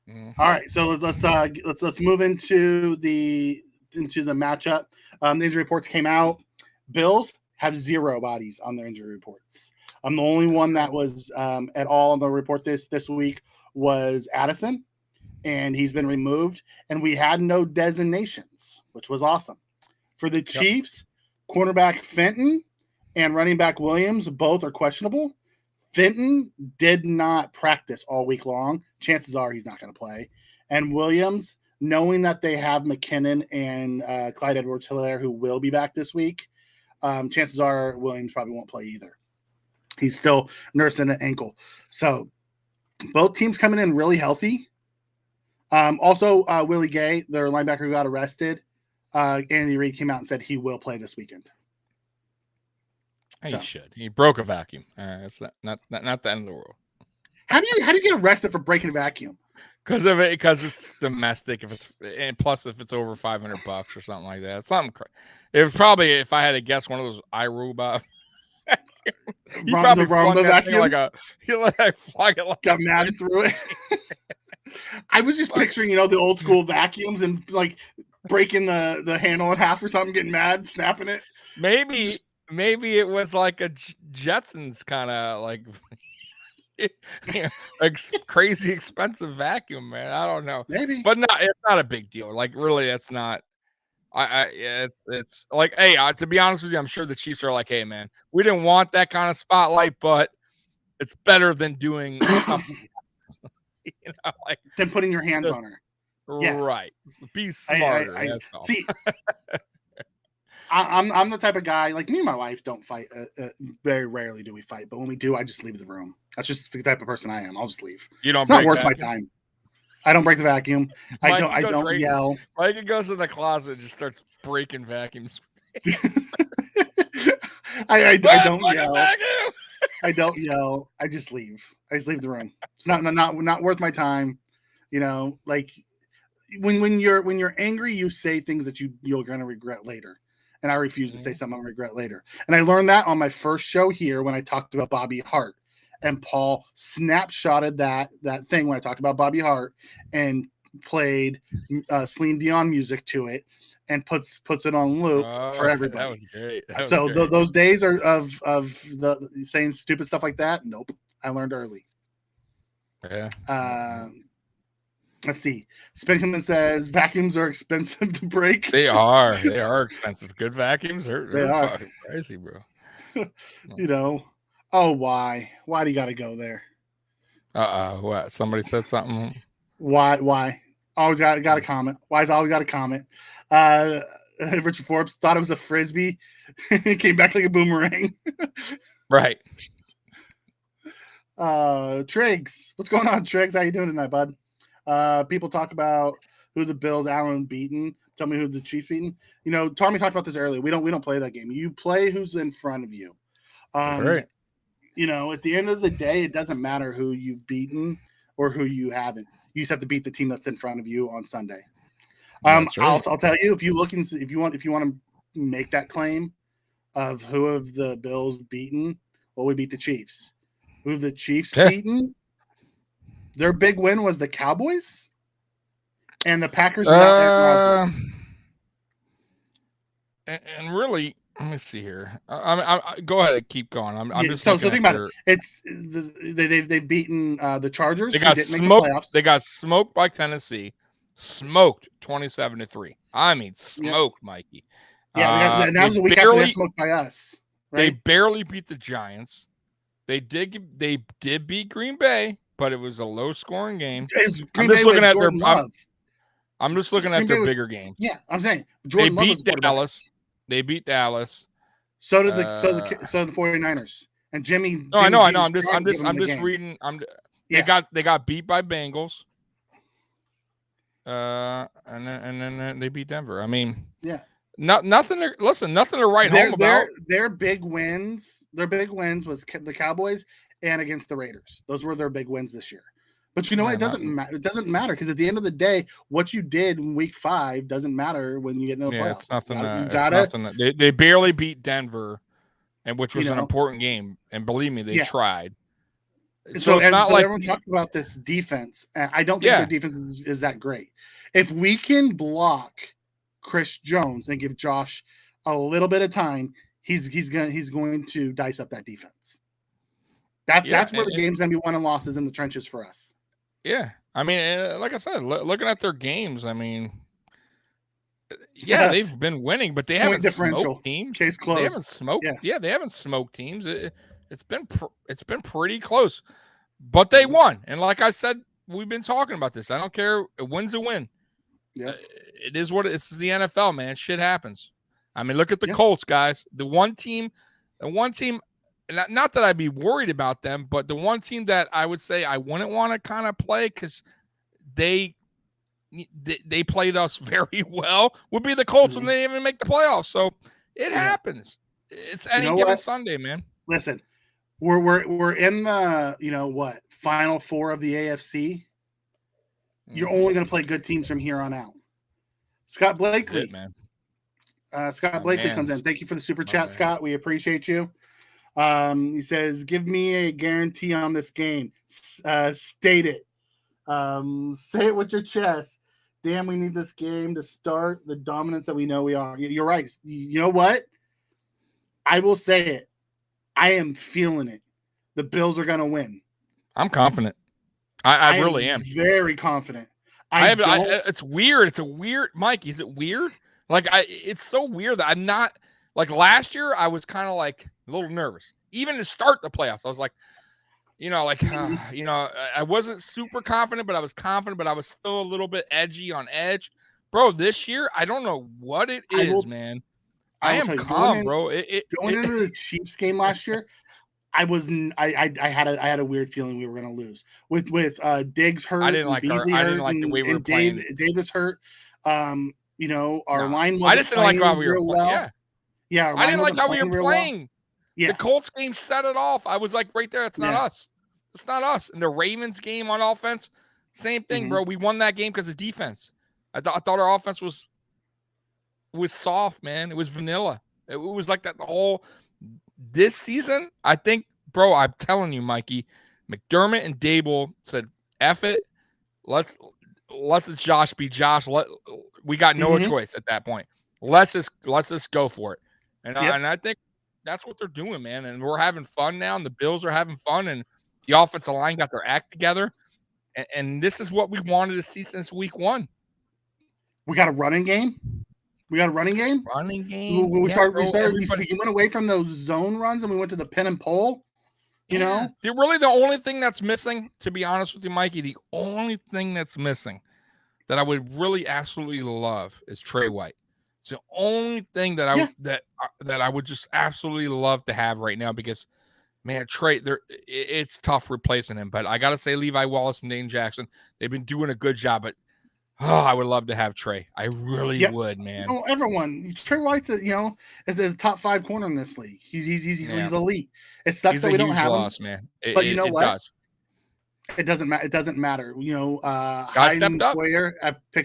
Mm-hmm. All right, so let's move into the matchup. The injury reports came out. Bills have 0 bodies on their injury reports. The only one that was at all on the report this week was Addison, and he's been removed. And we had no designations, which was awesome. For the Chiefs, cornerback Fenton and running back Williams both are questionable. Fenton did not practice all week long. Chances are he's not going to play. And Williams, knowing that they have McKinnon and Clyde Edwards-Helaire who will be back this week, chances are Williams probably won't play either. He's still nursing an ankle. So both teams coming in really healthy. Also, Willie Gay, their linebacker who got arrested, Andy Reid came out and said he will play this weekend. He should. He broke a vacuum. It's not the end of the world. How do you get arrested for breaking a vacuum? Because it's domestic. And plus if it's over $500 or something like that, something. It was probably, if I had to guess, one of those iRobot. He probably flung that thing flung it like got mad through it. I was just picturing, the old school vacuums and like breaking the handle in half or something, getting mad, snapping it. Maybe it was like a Jetsons kind of like, crazy expensive vacuum, man. I don't know. Maybe, but it's not a big deal. Like, really, that's not. It's like, hey, to be honest with you, I'm sure the Chiefs are like, hey, man, we didn't want that kind of spotlight, but it's better than doing something. Than putting your hands on her. Yes. Right. Be smarter. See. I'm the type of guy, like me and my wife don't fight. Very rarely do we fight, but when we do, I just leave the room. That's just the type of person I am. I'll just leave. You don't. It's not worth my time. I don't break the vacuum. I don't yell. Mikey goes in the closet and just starts breaking vacuums. I don't yell. I don't yell. I just leave. I just leave the room. It's not worth my time. Like when you're angry, you say things that you're going to regret later. And I refuse to say something I regret later. And I learned that on my first show here when I talked about Bobby Hart. And Paul snapshotted that thing when I talked about Bobby Hart and played Celine Dion music to it and puts it on loop for everybody. That was great. Those days are of the saying stupid stuff like that. Nope. I learned early. Yeah. Let's see. Spinkelman says vacuums are expensive to break. They are. They are expensive. Good vacuums are fucking crazy, bro. Oh, why? Why do you got to go there? What? Somebody said something. Why? Always got a comment. Why's always got a comment? Richard Forbes thought it was a frisbee. It came back like a boomerang. Right. Triggs, what's going on, Triggs? How you doing tonight, bud? People talk about who the Bills Allen beaten. Tell me who the Chiefs beaten. Tommy talked about this earlier. We don't play that game. You play who's in front of you. Right. At the end of the day, it doesn't matter who you've beaten or who you haven't. You just have to beat the team that's in front of you on Sunday. Right. I'll tell you, if you want to make that claim of who have the Bills beaten, well, we beat the Chiefs. Who have the Chiefs beaten? Their big win was the Cowboys and the Packers. And really, let me see here. Go ahead and keep going. I'm just so think about it. It's they've beaten the Chargers. They got smoked. They got smoked by Tennessee. smoked 27-3. I mean, smoked, Mikey. Yeah, that was a week after they got smoked by us. Right? They barely beat the Giants. They did beat Green Bay, but it was a low-scoring game. I'm just looking at their bigger games. Yeah, I'm saying Jordan they beat Dallas. They beat Dallas. So did the 49ers and Jimmy. No, I know. I'm just reading. They got beat by Bengals. And then they beat Denver. I mean, nothing to write home about. Their big wins was the Cowboys and against the Raiders. Those were their big wins this year. But you know what? It doesn't matter. It doesn't matter because at the end of the day, what you did in Week 5 doesn't matter when you get into the playoffs. It's nothing. They barely beat Denver, and which was an important game. And believe me, they tried. So it's not like everyone talks about this defense. I don't think their defense is that great. If we can block Chris Jones and give Josh a little bit of time, he's going to dice up that defense. That's where the game's gonna be won and lost is in the trenches for us. Yeah, I mean, like I said, looking at their games, I mean, they've been winning, but they haven't smoked teams. Case closed. They haven't smoked. Yeah, they haven't smoked teams. It's been pretty close, but they won. And like I said, we've been talking about this. I don't care. A win's a win. Yeah, it is what this is the NFL, man. Shit happens. I mean, look at the Colts, guys. The one team. Not that I'd be worried about them, but the one team that I would say I wouldn't want to kind of play because they played us very well would be the Colts when they didn't even make the playoffs. So it happens. It's any given Sunday, man. Listen, we're in the Final Four of the AFC. You're only going to play good teams from here on out. Scott Blakely, man. Scott Blakely comes in. Thank you for the super chat, Scott. We appreciate you. He says, give me a guarantee on this game. State it. Say it with your chest. Damn, we need this game to start the dominance that we know we are. You're right. You know what? I will say it. I am feeling it. The Bills are going to win. I'm confident. I really am. Very confident. It's weird. It's a weird, Mike. Is it weird? Like it's so weird that I'm not like last year. I was kind of like a little nervous, even to start the playoffs. I was like, I wasn't super confident, but I was confident. But I was still a little bit on edge, bro. This year, I don't know what it is, man. I am calm, bro. Going into the Chiefs game last year, I had a weird feeling we were going to lose with Diggs hurt. I didn't like the way we were playing. Davis hurt. Our line was. I just didn't like how we were playing. Well. Yeah. I didn't like how we were playing. Well. Yeah. The Colts game set it off. I was like right there. It's not us. It's not us. And the Ravens game on offense, same thing, bro. We won that game because of defense. I thought our offense was soft, man. It was vanilla. It was like that the whole this season. I think, bro, I'm telling you, Mikey, McDermott and Dable said, F it. Let's Josh be Josh. We got no choice at that point. Let's just go for it. And I think that's what they're doing, man. And we're having fun now. And the Bills are having fun. And the offensive line got their act together. And this is what we wanted to see since week 1. We got a running game. We went away from those zone runs and we went to the pin and pull. The only thing that's missing, to be honest with you, Mikey, the only thing that's missing that I would really absolutely love is Trey White. It's the only thing that I would just absolutely love to have right now because, man, Trey, it's tough replacing him. But I got to say, Levi Wallace and Dane Jackson, they've been doing a good job. But I would love to have Trey. I really would, man. Everyone, Trey White's is a top 5 corner in this league. He's elite. It sucks that we don't have him, man. But you know what? Does. It doesn't matter. It doesn't matter. Guys stepped up.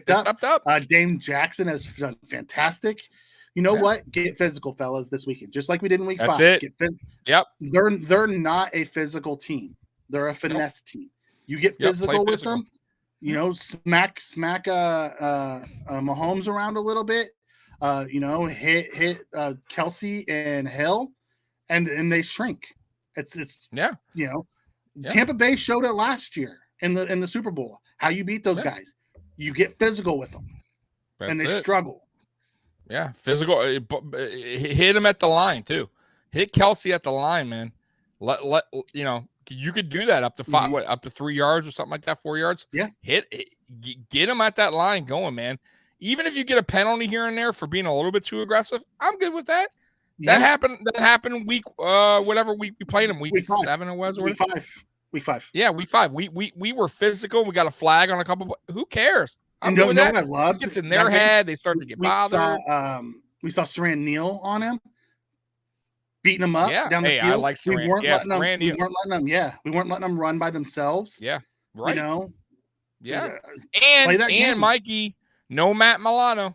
Stepped up. Dame Jackson has done fantastic. You know what? Get physical, fellas, this weekend, just like we did in week 5. That's it. Yep. They're not a physical team. They're a finesse team. You get physical with them. Smack Mahomes around a little bit. Hit Kelsey and Hill, and they shrink. Tampa Bay showed it last year in the Super Bowl. How you beat those guys? you get physical with them, and they struggle. Yeah, physical. Hit him at the line too. Hit Kelsey at the line, man. Let you know you could do that up to 5, up to 3 yards or something like that, 4 yards. Yeah, get him at that line going, man. Even if you get a penalty here and there for being a little bit too aggressive, I'm good with that. Yeah. That happened week whatever week we played him, week 7 it was, or week 5. Week 5. Yeah, week 5. We were physical. We got a flag on a couple. Who cares? I'm doing that. What I love, it gets in their head. They start to get bothered. We saw Saran Neal on him, beating him up down the field. I like Saran. We weren't letting them run by themselves. Yeah, right. You know. Yeah, and Mikey, no Matt Milano.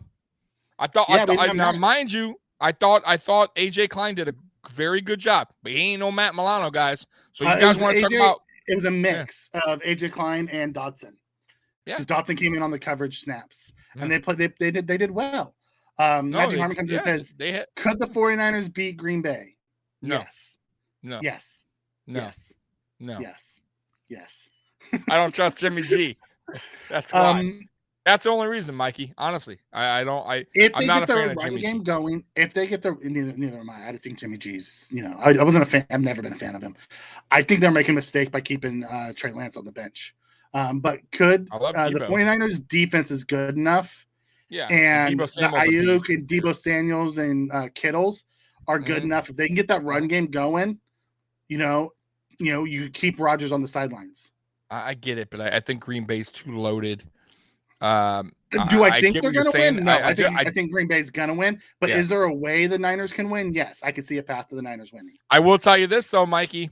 I thought. Now, mind you, I thought AJ Klein did a very good job, but he ain't no Matt Milano, guys. So you guys want to talk about? It was a mix of AJ Klein and Dotson. Yeah, because Dotson came in on the coverage snaps, and they did well. Matthew Harmon comes in and says, could the 49ers beat Green Bay? No. Yes. No. Yes. No. Yes. No. Yes. Yes. I don't trust Jimmy G. That's why. That's the only reason, Mikey. Honestly, I'm not a fan of Jimmy game going, if they get the neither am I. I think Jimmy G's. I wasn't a fan. I've never been a fan of him. I think they're making a mistake by keeping Trey Lance on the bench. But could the 49ers defense is good enough? Yeah, and the Ayuk and Deebo Samuels and Kittles are good enough. If they can get that run game going, you keep Rodgers on the sidelines. I get it, but I think Green Bay's too loaded. Do I think they're going to win? No, I think Green Bay's going to win. But is there a way the Niners can win? Yes, I can see a path to the Niners winning. I will tell you this, though, Mikey.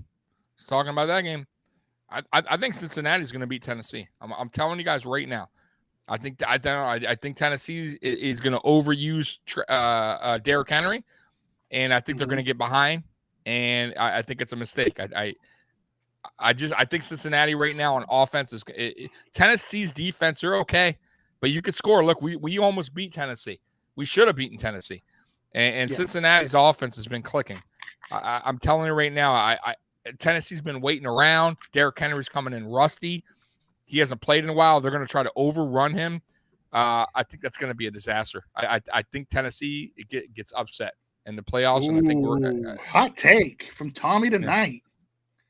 Talking about that game, I think Cincinnati's going to beat Tennessee. I'm telling you guys right now. I think Tennessee is going to overuse Derrick Henry, and I think they're going to get behind. And I think it's a mistake. I think Cincinnati right now on offense is Tennessee's defense. They're okay, but you could score. Look, we almost beat Tennessee. We should have beaten Tennessee, and Cincinnati's offense has been clicking. I'm telling you right now. Tennessee's been waiting around. Derrick Henry's coming in rusty. He hasn't played in a while. They're going to try to overrun him. I think that's going to be a disaster. I think Tennessee gets upset in the playoffs. Ooh, and I think we're hot take from Tommy tonight.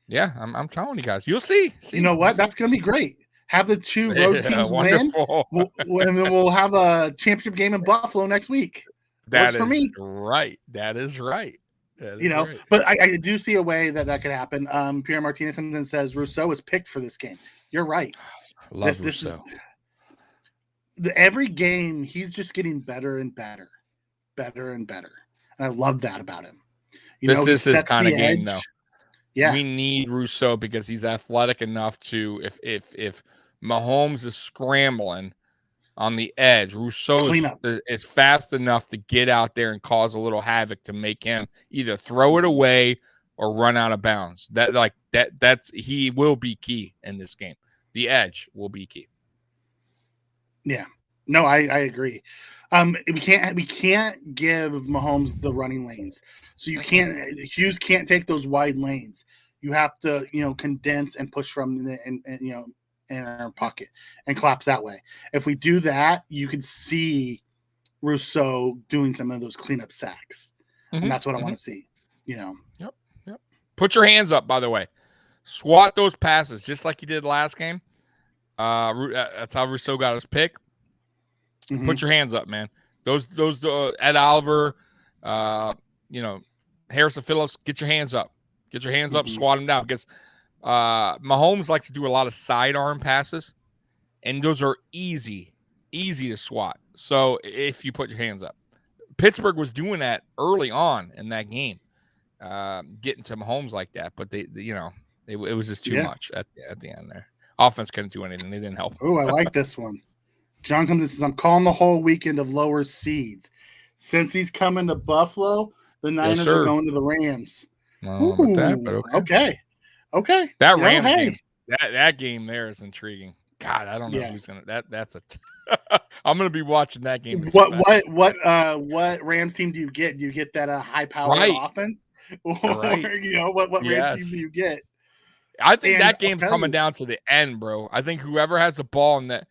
Yeah, I'm telling you guys. You'll see. You know what? That's going to be great. Have the two road teams win, and then we'll have a championship game in Buffalo next week. That is for me. Right. That is right. Right. But I do see a way that could happen. Pierre Martinez says Rousseau is picked for this game. You're right. Love Rousseau. Every game, he's just getting better and better. And I love that about him. This is his kind of game, though. Yeah. We need Rousseau because he's athletic enough to, if Mahomes is scrambling on the edge, Rousseau is fast enough to get out there and cause a little havoc to make him either throw it away or run out of bounds. He will be key in this game. The edge will be key. Yeah. No, I agree. We can't give Mahomes the running lanes. So Hughes can't take those wide lanes. You have to, condense and push from in our pocket and collapse that way. If we do that, you could see Rousseau doing some of those cleanup sacks. And that's what I want to see, Yep. Put your hands up, by the way. Swat those passes just like you did last game. That's how Rousseau got his pick. Put your hands up, man. Those Ed Oliver, Harrison Phillips, get your hands up. Get your hands up, swat them down. Because Mahomes likes to do a lot of sidearm passes, and those are easy to swat. So if you put your hands up. Pittsburgh was doing that early on in that game, getting to Mahomes like that, but it was just too much at the end there. Offense couldn't do anything. They didn't help. Oh, I like this one. John comes and says, I'm calling the whole weekend of lower seeds. Since he's coming to Buffalo, the Niners are going to the Rams. Okay. That Rams game, that game there is intriguing. God, I don't know who's gonna. That's I'm gonna be watching that game. What Rams team do you get? Do you get that high powered offense, or what Rams team do you get? I think that game's coming down to the end, bro. I think whoever has the ball in that,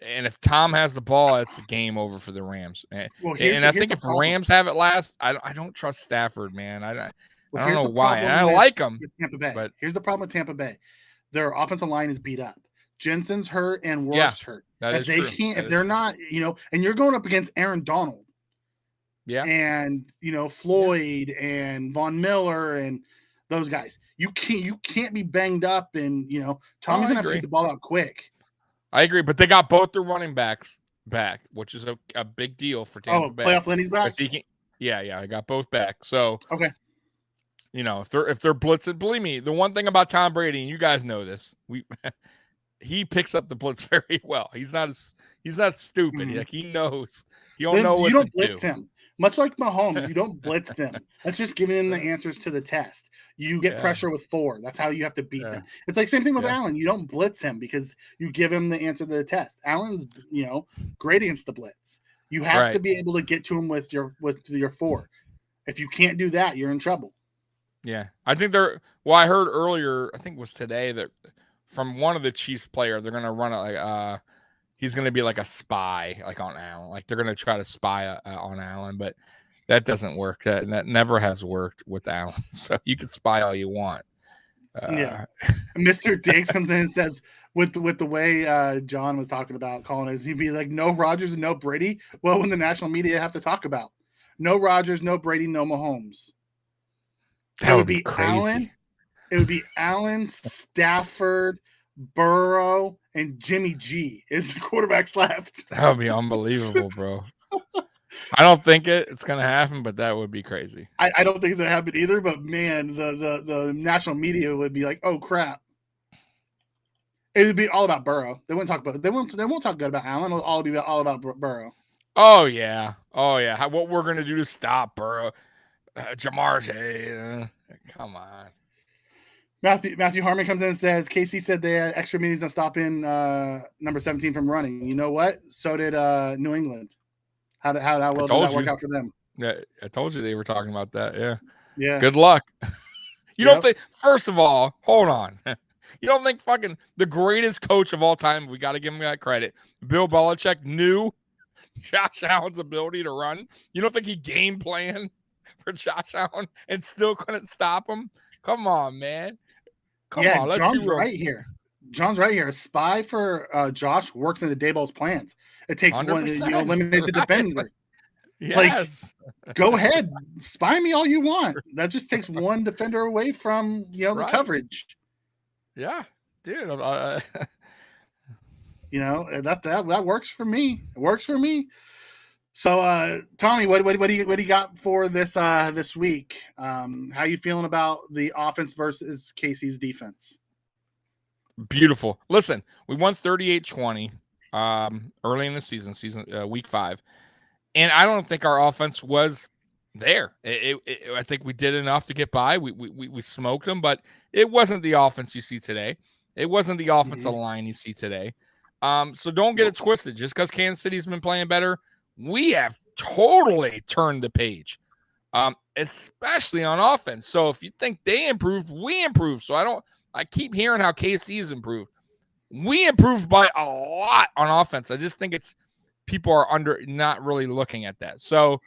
And if Tom has the ball, it's a game over for the Rams. Well, And I think the if problem. Rams have it last, I don't trust Stafford, man. I don't Here's know the why. And problem I like him, with Tampa Bay. but Here's the problem with Tampa Bay. Their offensive line is beat up. Jensen's hurt and yeah, Worf's hurt. that If is they true. can't, That if they're is not, and you're going up against Aaron Donald, yeah, and Floyd and Von Miller and those guys. You can't be banged up, and Tommy's gonna have to get the ball out quick. I agree, but they got both their running backs back, which is a big deal for Tampa Bay. Playoff Lenny's back. Yeah, I got both back. So okay, if they're blitzing, believe me, the one thing about Tom Brady, and you guys know this, he picks up the blitz very well. He's not stupid. Mm-hmm. Like he knows. He'll know what you don't to blitz do. him. Much like Mahomes, you don't blitz them. That's just giving them the answers to the test. You get pressure with 4. That's how you have to beat them. It's like same thing with Allen. You don't blitz him because you give him the answer to the test. Allen's, great against the blitz. You have to be able to get to him with your 4. If you can't do that, you're in trouble. Yeah. I think I heard earlier, I think it was today, that from one of the Chiefs player, they're going to run it he's going to be like a spy, like on Allen. Like they're going to try to spy on Allen, but that doesn't work. That never has worked with Allen. So you can spy all you want. Mr. Diggs comes in and says, with the way John was talking about calling us, he'd be like, no Rodgers and no Brady. Well, when the national media have to talk about no Rodgers, no Brady, no Mahomes. That would be crazy. Allen. It would be Allen, Stafford, Burrow, and Jimmy G is the quarterbacks left. That would be unbelievable, bro. I don't think it's going to happen, but that would be crazy. I don't think it's going to happen either, but man, the national media would be like, oh, crap. It would be all about Burrow. They won't talk talk good about Allen. It'll all be all about Burrow. Oh, yeah. What we're going to do to stop Burrow. Jamar Chase. Come on. Matthew Harmon comes in and says, KC said they had extra meetings on stopping number 17 from running. You know what? So did New England. How well did that work out for them? Yeah, I told you they were talking about that. Yeah. Yeah. Good luck. You don't think, first of all, hold on. You don't think fucking the greatest coach of all time, we got to give him that credit, Bill Belichick, knew Josh Allen's ability to run? You don't think he game planned for Josh Allen and still couldn't stop him? Come on, man. Come on, let's John's be real. John's right here. A spy for Josh works into Daboll's plans. It takes 100%. One, eliminates a defender. Yes. Like, go ahead, spy me all you want. That just takes one defender away from the coverage. Yeah, dude. That works for me. It works for me. So, Tommy, what do you got for this week? How you feeling about the offense versus KC's defense? Beautiful. Listen, we won 38-20 early in the season week 5, and I don't think our offense was there. I think we did enough to get by. We smoked them, but it wasn't the offense you see today. It wasn't the offensive line you see today. So don't get it twisted. Just because Kansas City's been playing better, we have totally turned the page, especially on offense. So if you think they improved, we improved. So I keep hearing how KC's improved. We improved by a lot on offense. I just think people are not really looking at that. So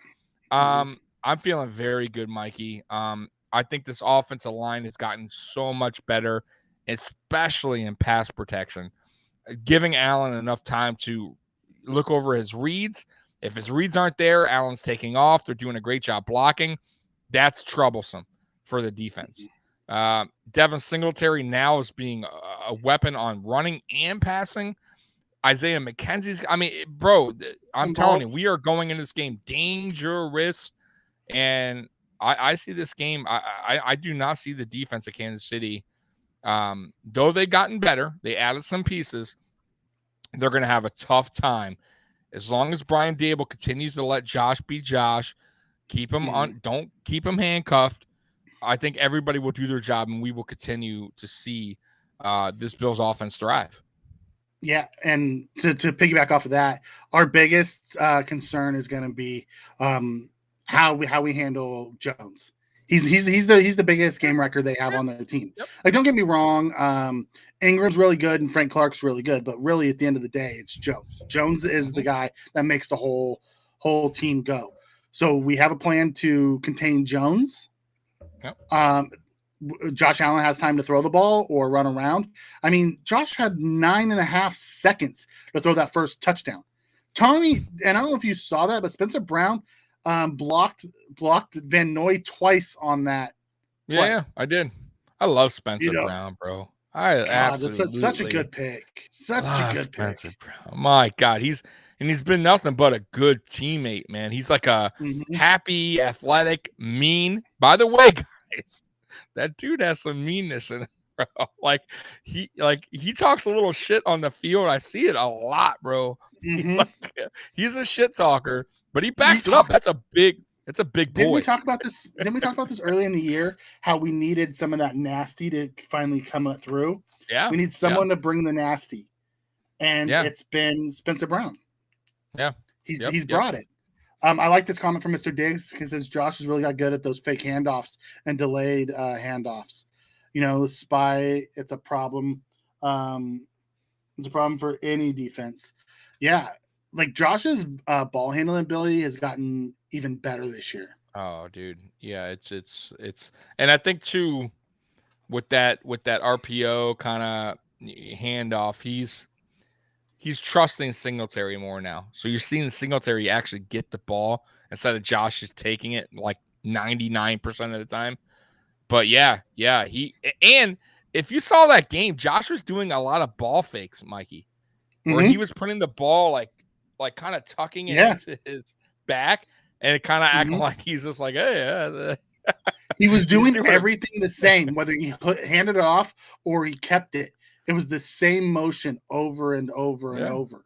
I'm feeling very good, Mikey. I think this offensive line has gotten so much better, especially in pass protection, giving Allen enough time to look over his reads. If his reads aren't there, Allen's taking off. They're doing a great job blocking. That's troublesome for the defense. Devin Singletary now is being a weapon on running and passing. Isaiah McKenzie's, bro, I'm telling you, we are going into this game dangerous. And I see this game. I do not see the defense of Kansas City. Though they've gotten better, they added some pieces. They're going to have a tough time. As long as Brian Daboll continues to let Josh be Josh, keep him don't keep him handcuffed. I think everybody will do their job, and we will continue to see this Bills offense thrive. Yeah, and to piggyback off of that, our biggest concern is going to be how we handle Jones. He's the biggest game record they have on their team. Yep. Like, don't get me wrong, Ingram's really good and Frank Clark's really good, but really at the end of the day, it's Jones. Jones is the guy that makes the whole team go. So we have a plan to contain Jones. Yep. Josh Allen has time to throw the ball or run around. I mean, Josh had 9.5 seconds to throw that first touchdown. Tommy, and I don't know if you saw that, but Spencer Brown blocked Van Noy twice on that. Yeah, I did. I love Spencer Brown, bro. Absolutely such a good pick. Such a good Spencer Brown. My God, he's been nothing but a good teammate, man. He's like a happy, athletic, mean. By the way, guys, that dude has some meanness in it, bro. Like he talks a little shit on the field. I see it a lot, bro. He's a shit talker, but he backs it up. That's a big boy. Didn't we talk about this early in the year? How we needed some of that nasty to finally come through. Yeah, we need someone to bring the nasty, and it's been Spencer Brown. Yeah, he's brought it. I like this comment from Mr. Diggs because says Josh has really got good at those fake handoffs and delayed handoffs. You know, spy, it's a problem. It's a problem for any defense. Yeah, like Josh's ball handling ability has gotten even better this year. Oh, dude, yeah, it's, and I think too, with that RPO kind of handoff, he's trusting Singletary more now. So you're seeing Singletary actually get the ball instead of Josh just taking it like 99% of the time. But yeah, and if you saw that game, Josh was doing a lot of ball fakes, Mikey, where he was putting the ball like kind of tucking it into his back and kind of acting like he's just like, hey. He was doing everything the same, whether he handed it off or he kept it. It was the same motion over and over and over.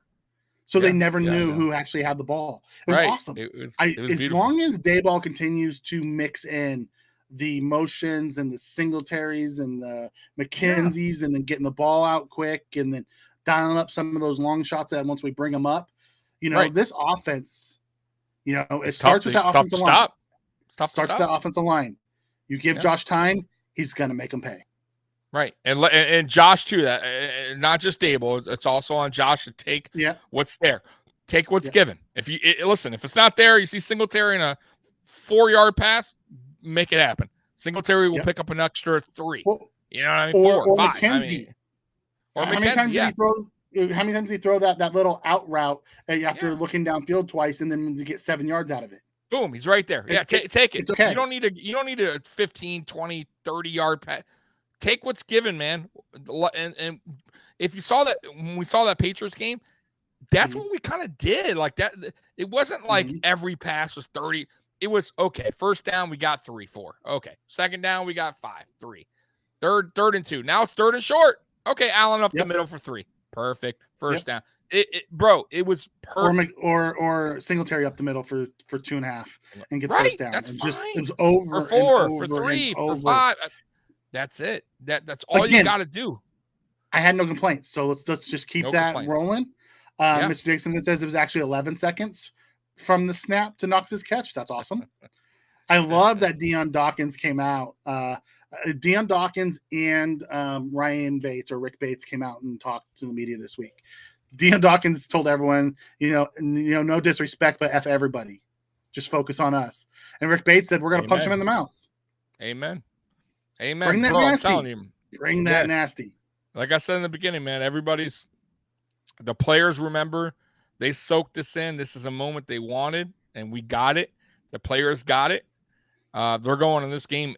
So they never knew who actually had the ball. It was awesome. It was as long as Dayball continues to mix in the motions and the Singletaries and the McKenzies and then getting the ball out quick and then dialing up some of those long shots that once we bring them up, this offense, it starts with that offensive line. Starts with that offensive line. You give Josh time, he's going to make him pay. Right. And Josh, too, that not just Dable, it's also on Josh to take what's there. Take what's given. If it's not there, you see Singletary in a 4-yard pass, make it happen. Singletary will pick up an extra 3. You know what I mean? 4 or 5. McKenzie. How many times did he throw that little out route after looking downfield twice and then to get 7 yards out of it? Boom, he's right there. Take it. It's okay. You don't need a 15, 20, 30-yard pass. Take what's given, man. And if you saw that when we saw that Patriots game, that's what we kind of did. Like that, it wasn't like every pass was 30. It was okay. First down, we got 3, 4. Okay. Second down, we got 5, 3. Third and 2. Now it's third and short. Okay, Allen up the middle for 3. Perfect. First down. Bro, it was perfect. Or Singletary up the middle for 2.5 and get first down. That's fine. It was over for 4, and over for 3, for over. 5. That's it. That's all you got to do. I had no complaints. So let's just keep that rolling. Mr. Dixon says it was actually 11 seconds from the snap to Knox's catch. That's awesome. I love that Deion Dawkins came out. Deion Dawkins and Ryan Bates or Rick Bates came out and talked to the media this week. Deion Dawkins told everyone, no disrespect, but F everybody. Just focus on us. And Rick Bates said, we're going to punch him in the mouth. Amen. Bring that nasty. I'm telling you. Bring that nasty. Like I said in the beginning, man, the players remember, they soaked this in. This is a moment they wanted, and we got it. The players got it. They're going in this game.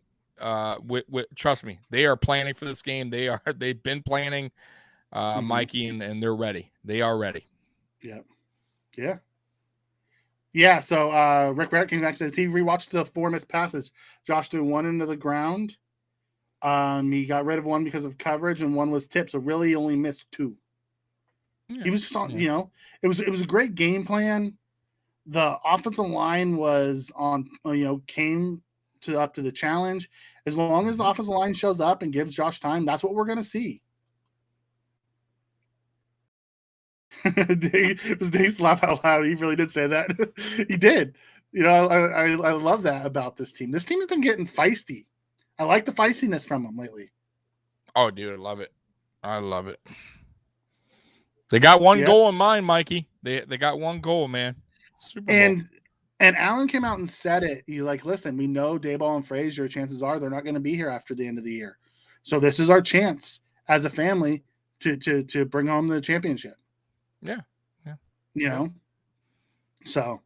Trust me, they are planning for this game. They've been planning, Mikey, and they're ready. They are ready. Yeah. So Rick Barrett came back and says he rewatched the 4 missed passes. Josh threw 1 into the ground. He got rid of 1 because of coverage, and 1 was tipped. So really, he only missed 2. He was just on. It was a great game plan. The offensive line was on. Came up to the challenge. As long as the offensive line shows up and gives Josh time, that's what we're going to see. Dave laugh out loud. He really did say that. He did. You know, I love that about this team. This team has been getting feisty. I like the feistiness from them lately. Oh, dude, I love it. I love it. They got one goal in mind, Mikey. They got one goal, man. Super Bowl. And Allen came out and said it. He like, listen, we know Daboll and Frazier, chances are they're not going to be here after the end of the year. So this is our chance as a family to bring home the championship. Yeah. You know? So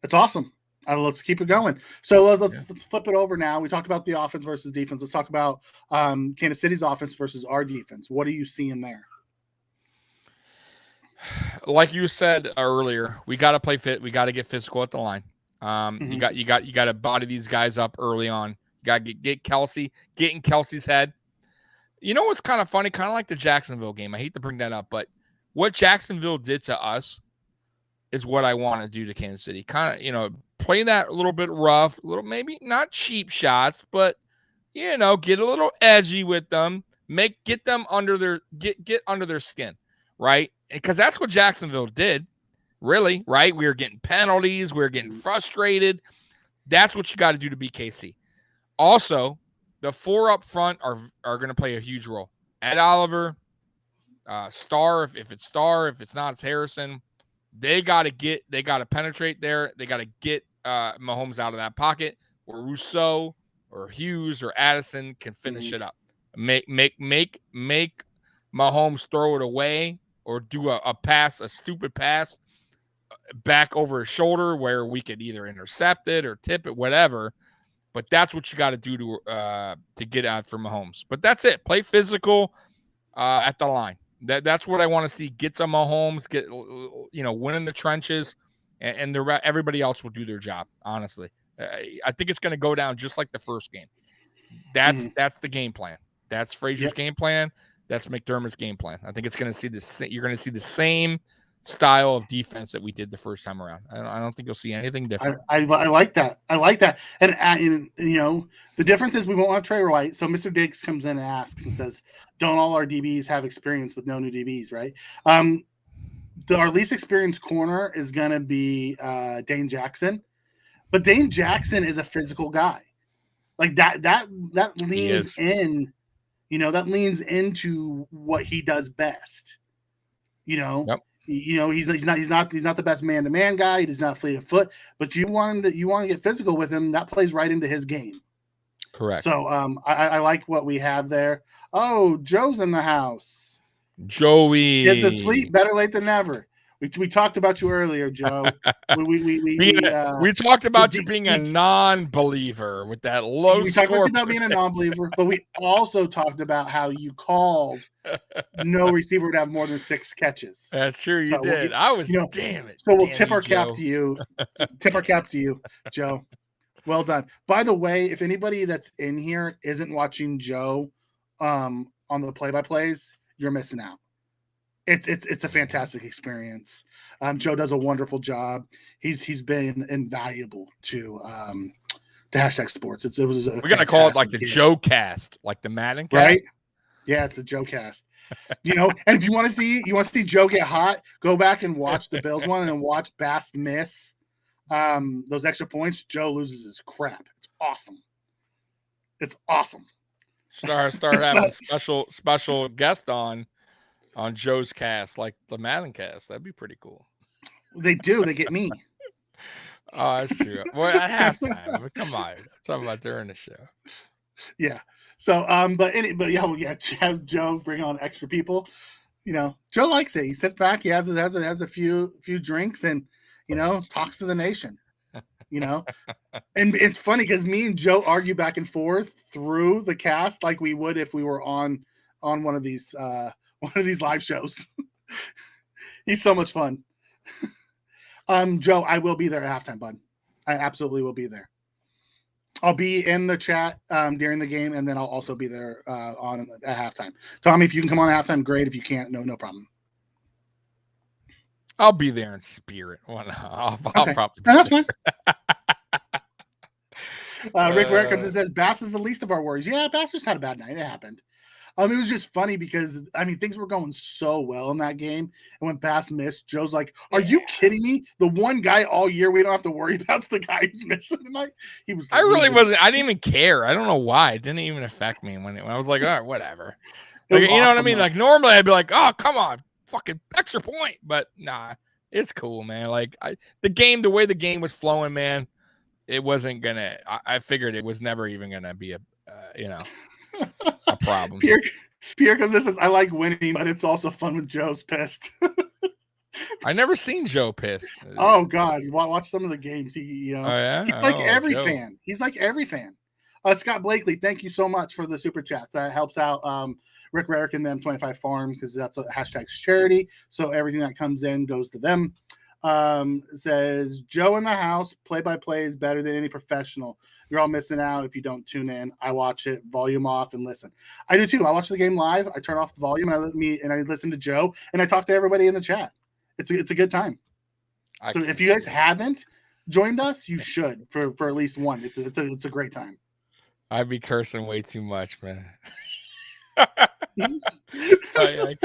it's awesome. Let's keep it going. So let's flip it over now. We talked about the offense versus defense. Let's talk about Kansas City's offense versus our defense. What are you seeing there? Like you said earlier, we got to play fit. We got to get physical at the line. You got to body these guys up early on. You got to get Kelsey, get in Kelsey's head. You know what's kind of funny? Kind of like the Jacksonville game. I hate to bring that up, but what Jacksonville did to us is what I want to do to Kansas City. Kind of, play that a little bit rough, a little maybe not cheap shots, but get a little edgy with them. Get them under their get under their skin, right? Because that's what Jacksonville did, really, right? We were getting penalties, we were getting frustrated. That's what you got to do to beat KC. Also, the four up front are going to play a huge role. Ed Oliver, Starr, if it's Starr, if it's not, it's Harrison. They got to penetrate there. They got to get Mahomes out of that pocket where Rousseau or Hughes or Addison can finish it up. Make Mahomes throw it away or do a pass, a stupid pass back over his shoulder where we could either intercept it or tip it, whatever. But that's what you got to do to get out for Mahomes. But that's it. Play physical at the line. That's what I want to see. Get some Mahomes, win in the trenches, and everybody else will do their job. Honestly, I think it's going to go down just like the first game. That's the game plan. That's Frazier's game plan. That's McDermott's game plan. I think it's going to see you're going to see the same style of defense that we did the first time around. I don't think you'll see anything different. I like that. I like that. And the difference is we won't have Trey White. So Mr. Diggs comes in and asks and says, "Don't all our DBs have experience with no new DBs?" Right. Our least experienced corner is going to be Dane Jackson, but Dane Jackson is a physical guy. Like that leans in. That leans into what he does best. Yep. He's not the best man-to-man guy. He does not fleet of foot, but you want to get physical with him. That plays right into his game. Correct. So I like what we have there. Oh, Joe's in the house. Joey gets asleep. Better late than never. We talked about you earlier, Joe. We talked about you being a non-believer with that low we score. talked about you about being a non-believer, but we also talked about how you called no receiver would have more than 6 catches. That's true, you did. I was damn it. So we'll tip our cap to you. Tip our cap to you, Joe. Well done. By the way, if anybody that's in here isn't watching Joe on the play-by-plays, you're missing out. It's a fantastic experience. Joe does a wonderful job. He's been invaluable to Hashtag Sports. We're gonna call it like the Joe Cast, like the Madden Cast, right? Yeah, it's the Joe Cast. And if you want to see Joe get hot, go back and watch the Bills one and watch Bass miss those extra points. Joe loses his crap. It's awesome. It's awesome. Start having a special guest on Joe's cast, like the Madden Cast. That'd be pretty cool. They do. They get me. Oh, that's true. Well, at halftime. But come on. I'm talking about during the show. Yeah. So, have Joe bring on extra people. Joe likes it. He sits back. He has a few drinks and, talks to the nation. And it's funny because me and Joe argue back and forth through the cast like we would if we were on one of these live shows. He's so much fun. Joe, I will be there at halftime, bud. I absolutely will be there. I'll be in the chat during the game, and then I'll also be there at halftime. Tommy, if you can come on at halftime, great. If you can't, no problem. I'll be there in spirit. I'll okay. probably. That's fine. Rick Ware comes and says, Bass is the least of our worries. Yeah, Bass just had a bad night. It happened. It was just funny because, I mean, things were going so well in that game. And when Bass missed, Joe's like, are you kidding me? The one guy all year we don't have to worry about is the guy who's missing tonight. He was. I really wasn't. I didn't even care. I don't know why. It didn't even affect me when I was like, all right, whatever. Like, you know what I mean? Though. Like, normally I'd be like, oh, come on, fucking extra point. But nah, it's cool, man. Like, the way the game was flowing, man, it wasn't going to. I figured it was never even going to be a problem. Pierre comes and says, I like winning, but it's also fun when Joe's pissed. I never seen Joe piss. Oh God, watch some of the games. He's like every Joe. fan. He's like every fan. Scott Blakely, thank you so much for the super chats. That helps out Rick Rarick and them 25 Farm because that's a hashtag's charity. So everything that comes in goes to them. Says Joe in the house, play-by-play is better than any professional. You're all missing out if you don't tune in. I watch it, volume off, and listen. I do too. I watch the game live. I turn off the volume and I listen to Joe and I talk to everybody in the chat. It's a good time. So if you guys haven't joined us, you should for at least one. It's a great time. I'd be cursing way too much, man. I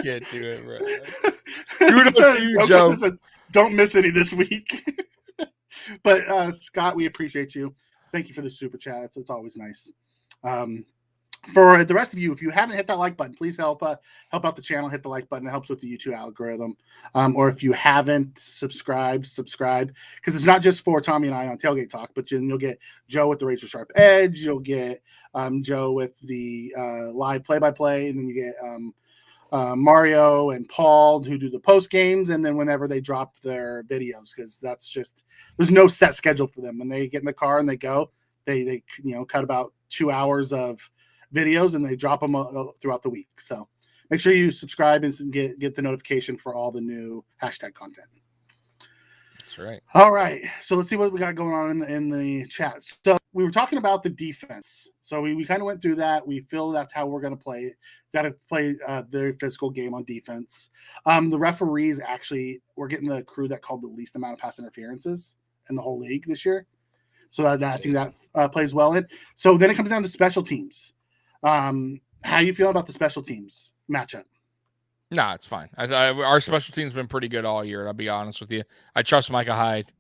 can't do it, bro. Kudos to you, Joe. Don't miss any this week. But Scott, we appreciate you. Thank you for the super chats. It's always nice. For the rest of you, if you haven't hit that like button, please help out the channel. Hit the like button. It helps with the YouTube algorithm. Or if you haven't subscribe, because it's not just for Tommy and I on Tailgate Talk, but you'll get Joe with the Razor Sharp Edge. You'll get Joe with the live play-by-play, and then you get Mario and Paul who do the post games, and then whenever they drop their videos, because that's just there's no set schedule for them. When they get in the car and they go, they cut about 2 hours of videos and they drop them throughout the week. So make sure you subscribe and get the notification for all the new hashtag content. That's right. All right. So let's see what we got going on in the chat. So we were talking about the defense. So we kind of went through that. We feel that's how we're going to play it. Got to play a very physical game on defense. The referees actually, we're getting the crew that called the least amount of pass interferences in the whole league this year. So I think that plays well in. So then it comes down to special teams. How you feel about the special teams matchup? Nah, it's fine. Our special team's been pretty good all year. I'll be honest with you. I trust Micah Hyde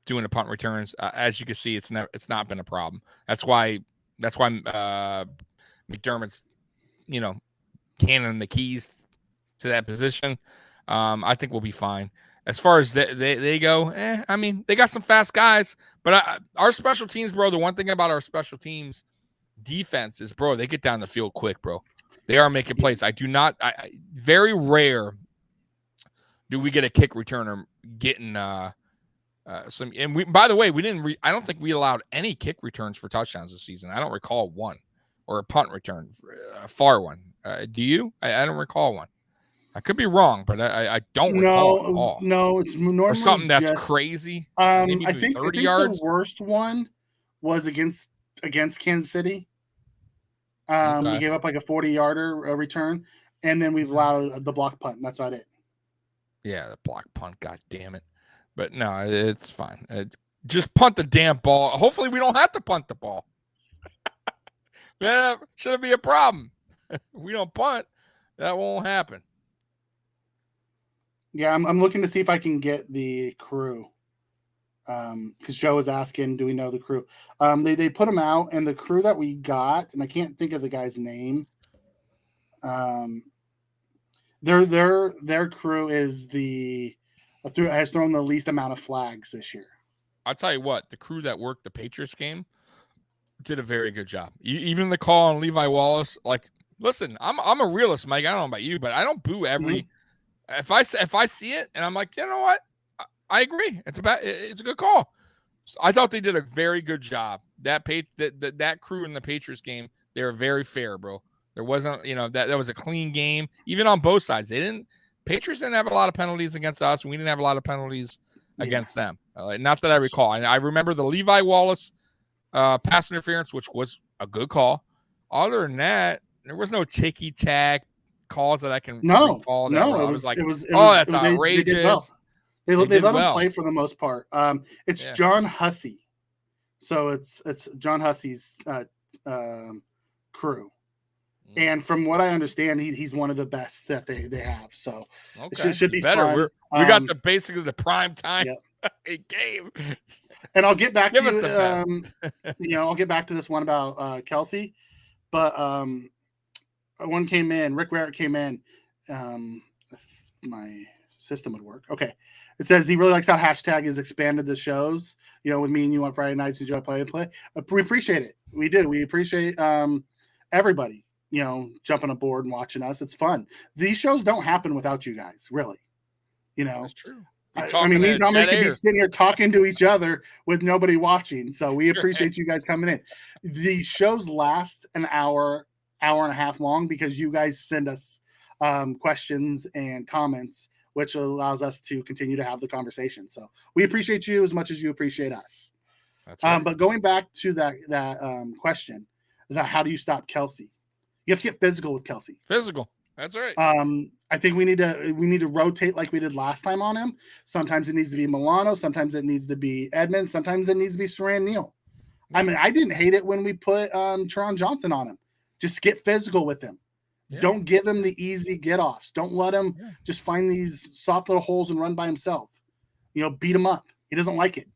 doing the punt returns. As you can see, it's not been a problem. That's why McDermott's cannon the keys to that position. I think we'll be fine. As far as they go, I mean, they got some fast guys, but our special teams, bro. The one thing about our special teams defense is, bro, they get down the field quick, bro. They are making plays. Very rare do we get a kick returner getting some. And by the way, we didn't. I don't think we allowed any kick returns for touchdowns this season. I don't recall one, or a punt return, a far one. Do you? I don't recall one. I could be wrong, but I don't recall at all. No, it's normally or something that's crazy. I think the worst one was against Kansas City. Okay. We gave up like a 40-yarder return, and then we've allowed the block punt, and that's about it. Yeah, the block punt, god damn it. But no, it's fine. Just punt the damn ball. Hopefully we don't have to punt the ball. Yeah, shouldn't be a problem. If we don't punt, that won't happen. Yeah, I'm looking to see if I can get the crew. Because Joe was asking, do we know the crew? They put them out, and the crew that we got, and I can't think of the guy's name. Their crew is has thrown the least amount of flags this year. I'll tell you what, the crew that worked the Patriots game did a very good job. Even the call on Levi Wallace, like, listen, I'm a realist, Mike. I don't know about you, but I don't boo every. Mm-hmm. If I see it and I'm like, you know what? I agree. It's a good call. So I thought they did a very good job. That crew in the Patriots game, they were very fair, bro. There wasn't, that was a clean game, even on both sides. Patriots didn't have a lot of penalties against us, and we didn't have a lot of penalties against them. Not that I recall. I remember the Levi Wallace pass interference, which was a good call. Other than that, there was no ticky-tack calls that I can recall. That's outrageous. They let him play for the most part. It's John Hussey. So it's John Hussey's crew. And from what I understand, he's one of the best that they have. So okay, it should be better. fun. We got basically the prime time game. And I'll get back Give to us the best. I'll get back to this one about Kelsey. But one came in, Rick Rarick came in. If my system would work. Okay. It says he really likes how hashtag has expanded the shows, with me and you on Friday nights, who play and play. We appreciate it. We do. We appreciate everybody, jumping aboard and watching us. It's fun. These shows don't happen without you guys, really. That's true. I mean, me and Dominic could be sitting here talking to each other with nobody watching. So we appreciate you guys coming in. The shows last an hour and a half long because you guys send us questions and comments, which allows us to continue to have the conversation. So we appreciate you as much as you appreciate us. That's right. But going back to that question about how do you stop Kelsey? You have to get physical with Kelsey. Physical. That's right. I think we need to rotate like we did last time on him. Sometimes it needs to be Milano. Sometimes it needs to be Edmonds. Sometimes it needs to be Saran Neal. I mean, I didn't hate it when we put Teron Johnson on him. Just get physical with him. Yeah. Don't give him the easy get-offs. Don't let him just find these soft little holes and run by himself. Beat him up. He doesn't like it.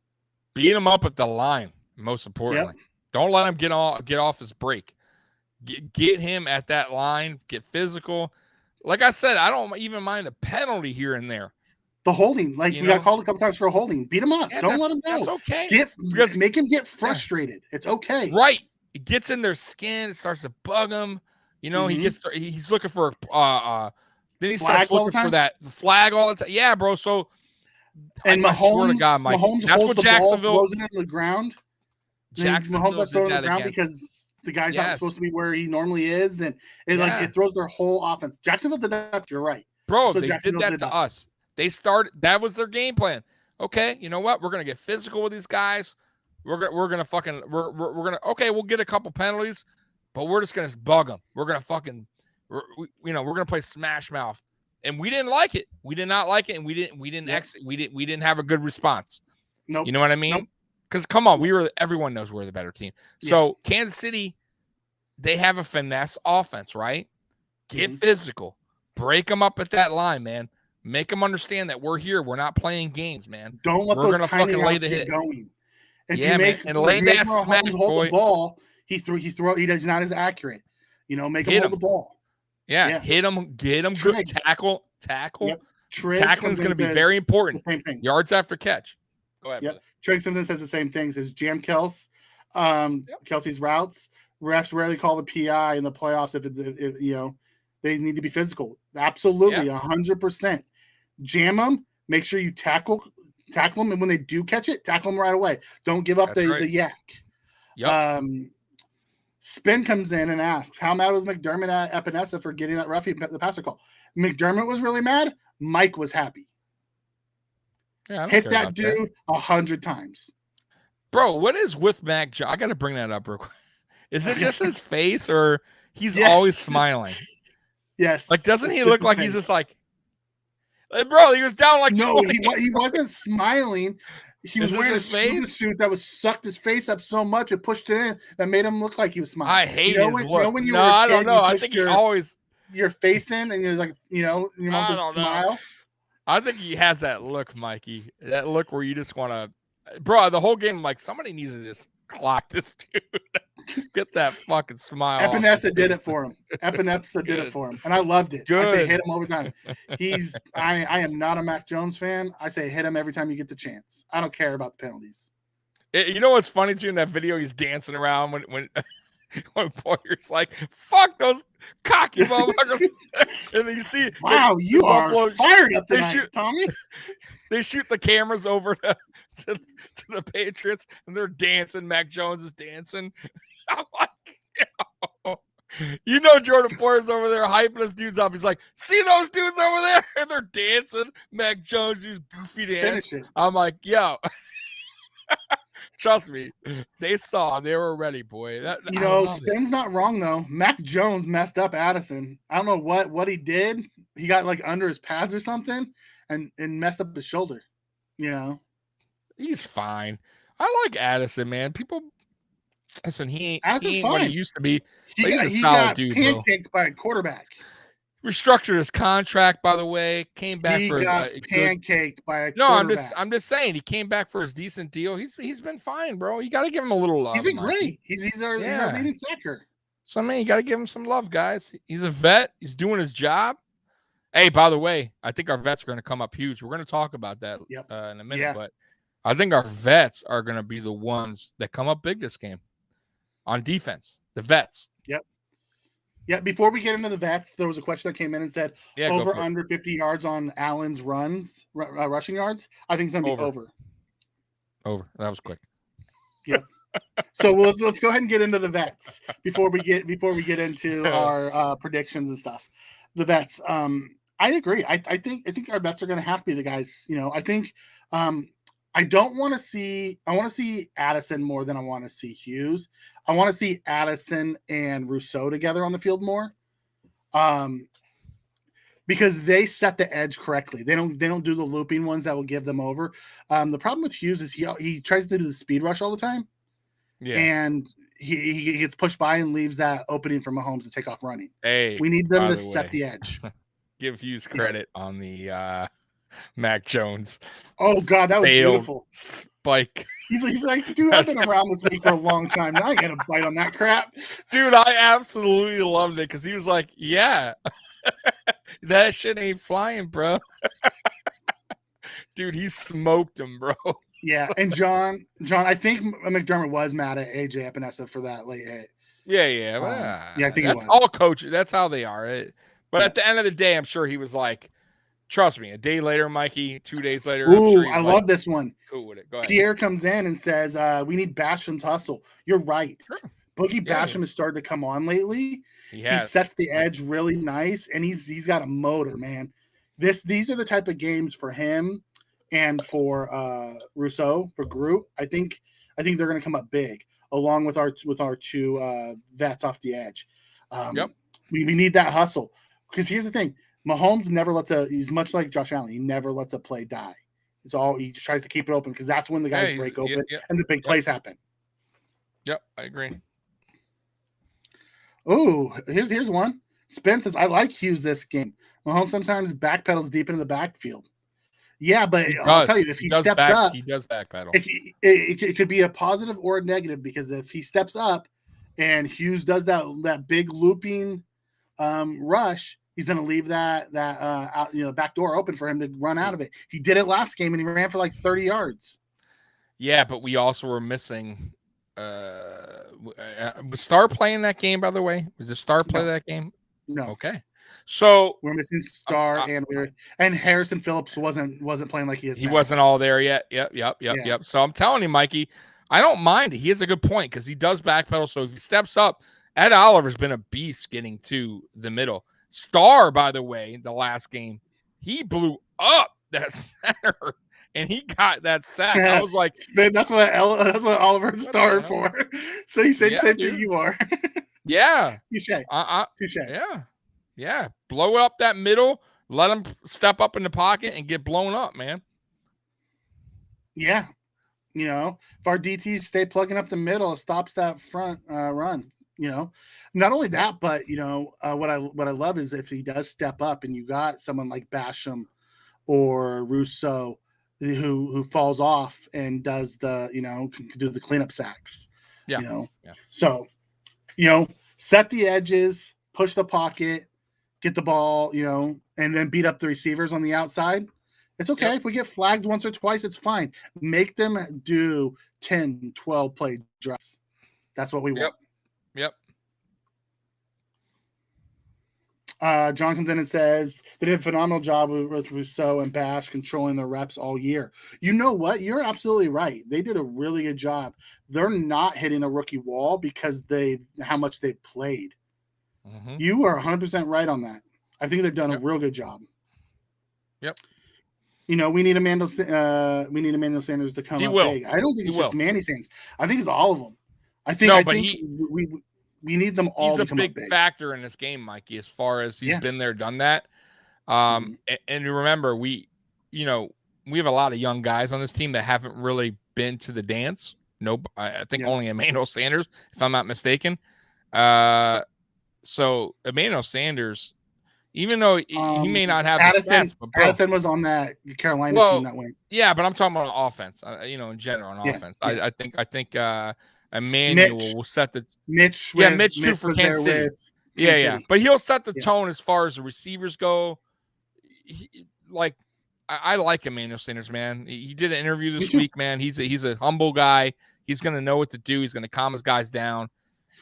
Beat him up at the line, most importantly. Yep. Don't let him get off his break. Get him at that line. Get physical. Like I said, I don't even mind a penalty here and there. The holding, we got called a couple times for a holding. Beat him up. Don't let him go. That's okay. Make him get frustrated. It's okay. Right. It gets in their skin. It starts to bug him. He's looking for then he starts looking for that flag all the time. Yeah, bro. So and I swear to God, Mike, that's what Jacksonville throws it into the ground. Jacksonville Mahomes throws it in the ground because the guy's not supposed to be where he normally is, and it throws their whole offense. Jacksonville did that. You're right, bro. So they did that to us. They started. That was their game plan. Okay, you know what? We're gonna get physical with these guys. We're gonna we'll get a couple penalties, but we're just gonna bug them. We're gonna we're gonna play smash mouth, and we didn't like it. We did not like it, and we didn't have a good response. Nope. You know what I mean? Because come on, everyone knows we're the better team. Yeah. So Kansas City, they have a finesse offense, right? Get physical, break them up at that line, man. Make them understand that we're here. We're not playing games, man. Don't let those tiny routes get going. If you make and lay that smack, hold the ball, he does not as accurate. Make him hold the ball. Yeah, hit him, get him good tackle. Yep. Tackling is going to be very important. Same thing. Yards after catch. Go ahead. Yep. Trey Simpson says the same thing. Says jam Kelsey's routes. Refs rarely call the PI in the playoffs if they need to be physical. Absolutely, 100%. Jam them. Make sure you tackle them, and when they do catch it, tackle them right away. Don't give up the yak. Yep. Spin comes in and asks, how mad was McDermott at Epinesa for getting that roughie the passer call? McDermott was really mad. Mike was happy. Yeah, hit that dude 100 times. Bro, what is with Mac Jones? I got to bring that up real quick. Is it just his face, or he's always smiling? Yes. Like, doesn't he look like he's just like, bro, he was down like no, he wasn't smiling. He was wearing a scuba suit that was sucked his face up so much it pushed it in that made him look like he was smiling. I hate his look. When you no, I don't know. I think he always your face in and you're like, your mom just smile. I think he has that look, Mikey. That look where you just want to, bro. The whole game, like somebody needs to just clock this dude. Get that fucking smile. Epinesa did it for him. Epinesa did it for him, and I loved it. Good. I say hit him all the time. I am not a Mac Jones fan. I say hit him every time you get the chance. I don't care about the penalties. You know what's funny too in that video? He's dancing around when Boyer's like, "Fuck those cocky motherfuckers," and then you see, wow, you are fired up tonight, Tommy. They shoot the cameras over to the Patriots, and they're dancing. Mac Jones is dancing. I'm like, Jordan Poyer's over there hyping his dudes up. He's like, see those dudes over there? And they're dancing. Mac Jones does goofy dance. I'm like, yo. Trust me, they were ready, boy. Spin's not wrong though. Mac Jones messed up Addison. I don't know what he did. He got like under his pads or something and messed up his shoulder. He's fine. I like Addison, man. People, listen, he Addison's ain't what he fine. used to be, but he's a He solid got dude, bro. pancaked by a quarterback. Restructured his contract, by the way. Came back He for got a good. pancaked by a No, quarterback. I'm just saying he came back for his decent deal. He's been fine, bro. You got to give him a little love. He's been Mikey. great. He's our leading sacker. So, man, you got to give him some love, guys. He's a vet. He's doing his job. Hey, by the way, I think our vets are going to come up huge. We're going to talk about that in a minute, but I think our vets are going to be the ones that come up big this game on defense. The vets. Yep. Yeah. Before we get into the vets, there was a question that came in and said over under 50 yards on Allen's rushing yards. I think it's going to be over. Over. That was quick. Yep. So let's go ahead and get into the vets before we get into our predictions and stuff. The vets. I agree. I think our vets are going to have to be the guys. I think I don't want to see. I want to see Addison more than I want to see Hughes. I want to see Addison and Rousseau together on the field more, because they set the edge correctly. They don't do the looping ones that will give them over. The problem with Hughes is he tries to do the speed rush all the time, and he gets pushed by and leaves that opening for Mahomes to take off running. Hey, we need them to set the edge. Give Hughes credit on the Mac Jones. Oh God, that was beautiful. Spike. He's like, dude, I've been around this league for a long time. Now I ain't gonna bite on that crap. Dude, I absolutely loved it because he was like, yeah, that shit ain't flying, bro. Dude, he smoked him, bro. Yeah, and John, I think McDermott was mad at AJ Epinesa for that late hit. Yeah. I think that's it was. All coaches. That's how they are. But at the end of the day, I'm sure he was like, trust me, a day later, Mikey, 2 days later. Ooh, I love this one. Cool with it. Go ahead. Pierre comes in and says, we need Basham to hustle. You're right. Sure. Boogie Basham has started to come on lately. He sets the edge really nice, and he's got a motor, man. These are the type of games for him and for Rousseau, for Groot. I think they're going to come up big, along with our two vets off the edge. We need that hustle. Because here's the thing, Mahomes never he's much like Josh Allen. He never lets a play die. He just tries to keep it open because that's when the guys break open and the big plays happen. Yep, I agree. Oh, here's one. Spence says, I like Hughes this game. Mahomes sometimes backpedals deep into the backfield. Yeah, but I'll tell you, if he steps up, he does backpedal. It could be a positive or a negative, because if he steps up and Hughes does that big looping rush, he's going to leave that back door open for him to run out of it. He did it last game, and he ran for like 30 yards. Yeah, but we also were missing. Was Star playing that game, by the way? Was the Star play that game? No. Okay. So we're missing Star and Harrison Phillips wasn't playing like he is. He wasn't all there yet. Yep. So I'm telling you, Mikey, I don't mind it. He has a good point because he does backpedal. So if he steps up, Ed Oliver's been a beast getting to the middle. Star, by the way, the last game, he blew up that center and he got that sack. I was like, that's what Oliver's Star for. So he said same thing you are. Yeah. Touche. Yeah. Blow up that middle. Let him step up in the pocket and get blown up, man. Yeah. If our DTs stay plugging up the middle, it stops that front run. Not only that, but what I love is if he does step up and you got someone like Basham or Rousseau who falls off and does can do the cleanup sacks. So set the edges, push the pocket, get the ball, and then beat up the receivers on the outside. It's okay. If we get flagged once or twice, it's fine. Make them do 10, 12 play drives. That's what we want. Yep. John comes in and says they did a phenomenal job with Rousseau and Bash controlling their reps all year. You know what? You're absolutely right. They did a really good job. They're not hitting a rookie wall because how much they've played. Mm-hmm. You are 100% right on that. I think they've done a real good job. Yep. We need Emmanuel Sanders to come up big. I don't think it's just Manny Sanders. I think it's all of them. We need them all to come up big. He's a big factor in this game, Mikey, as far as he's been there, done that. And remember, when we have a lot of young guys on this team that haven't really been to the dance. Nope. I think only Emmanuel Sanders, if I'm not mistaken. So Emmanuel Sanders, even though he may not have the stats, but bro, Addison was on that Carolina team that went. Yeah, but I'm talking about offense. In general, on offense. I think Emmanuel will set the Mitch too for Kansas City. Yeah. But he'll set the tone as far as the receivers go. I like Emmanuel Sanders, man. He did an interview this week, man. He's a humble guy. He's gonna know what to do. He's gonna calm his guys down.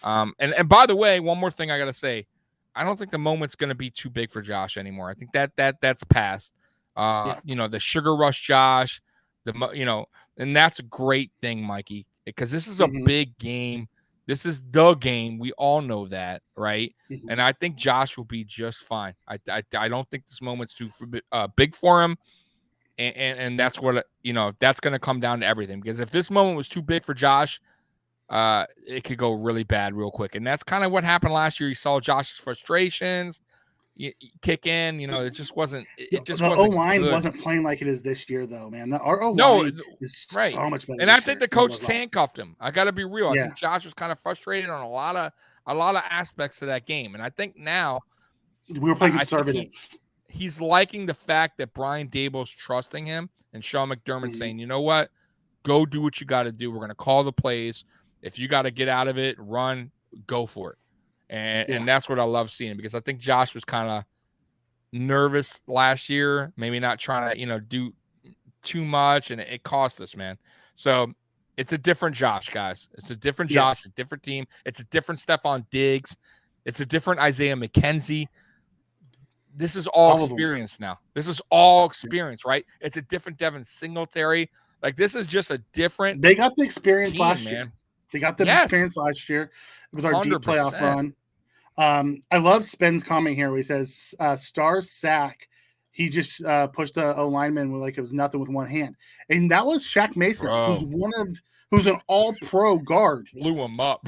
And by the way, one more thing I gotta say, I don't think the moment's gonna be too big for Josh anymore. I think that's past. The sugar rush Josh, and that's a great thing, Mikey, because this is a big game. This is the game. We all know that, right? Mm-hmm. And I think Josh will be just fine. I don't think this moment's too big for him. And that's what, that's going to come down to everything. Because if this moment was too big for Josh, it could go really bad real quick. And that's kind of what happened last year. You saw Josh's frustrations kick in. It just wasn't. The O-line wasn't playing like it is this year, though, man. Our O-line is so much better. And I think the coach handcuffed him. I got to be real. I think Josh was kind of frustrated on a lot of aspects of that game. And I think now we were playing conservative. He's liking the fact that Brian Daboll's trusting him and Sean McDermott saying, you know what, go do what you got to do. We're going to call the plays. If you got to get out of it, run, go for it. And that's what I love seeing, because I think Josh was kind of nervous last year, maybe not trying to, do too much, and it cost us, man. So it's a different Josh, guys. It's a different Josh, a different team. It's a different Stephon Diggs. It's a different Isaiah McKenzie. This is all experience now. This is all experience, right? It's a different Devin Singletary. Like, this is just a different. They got the experience last year. They got the experience last year with our 100%. Deep playoff run. I love Spen's comment here where he says, star sack. He just pushed a lineman like it was nothing with one hand. And that was Shaq Mason, who's an all-pro guard. Blew him up.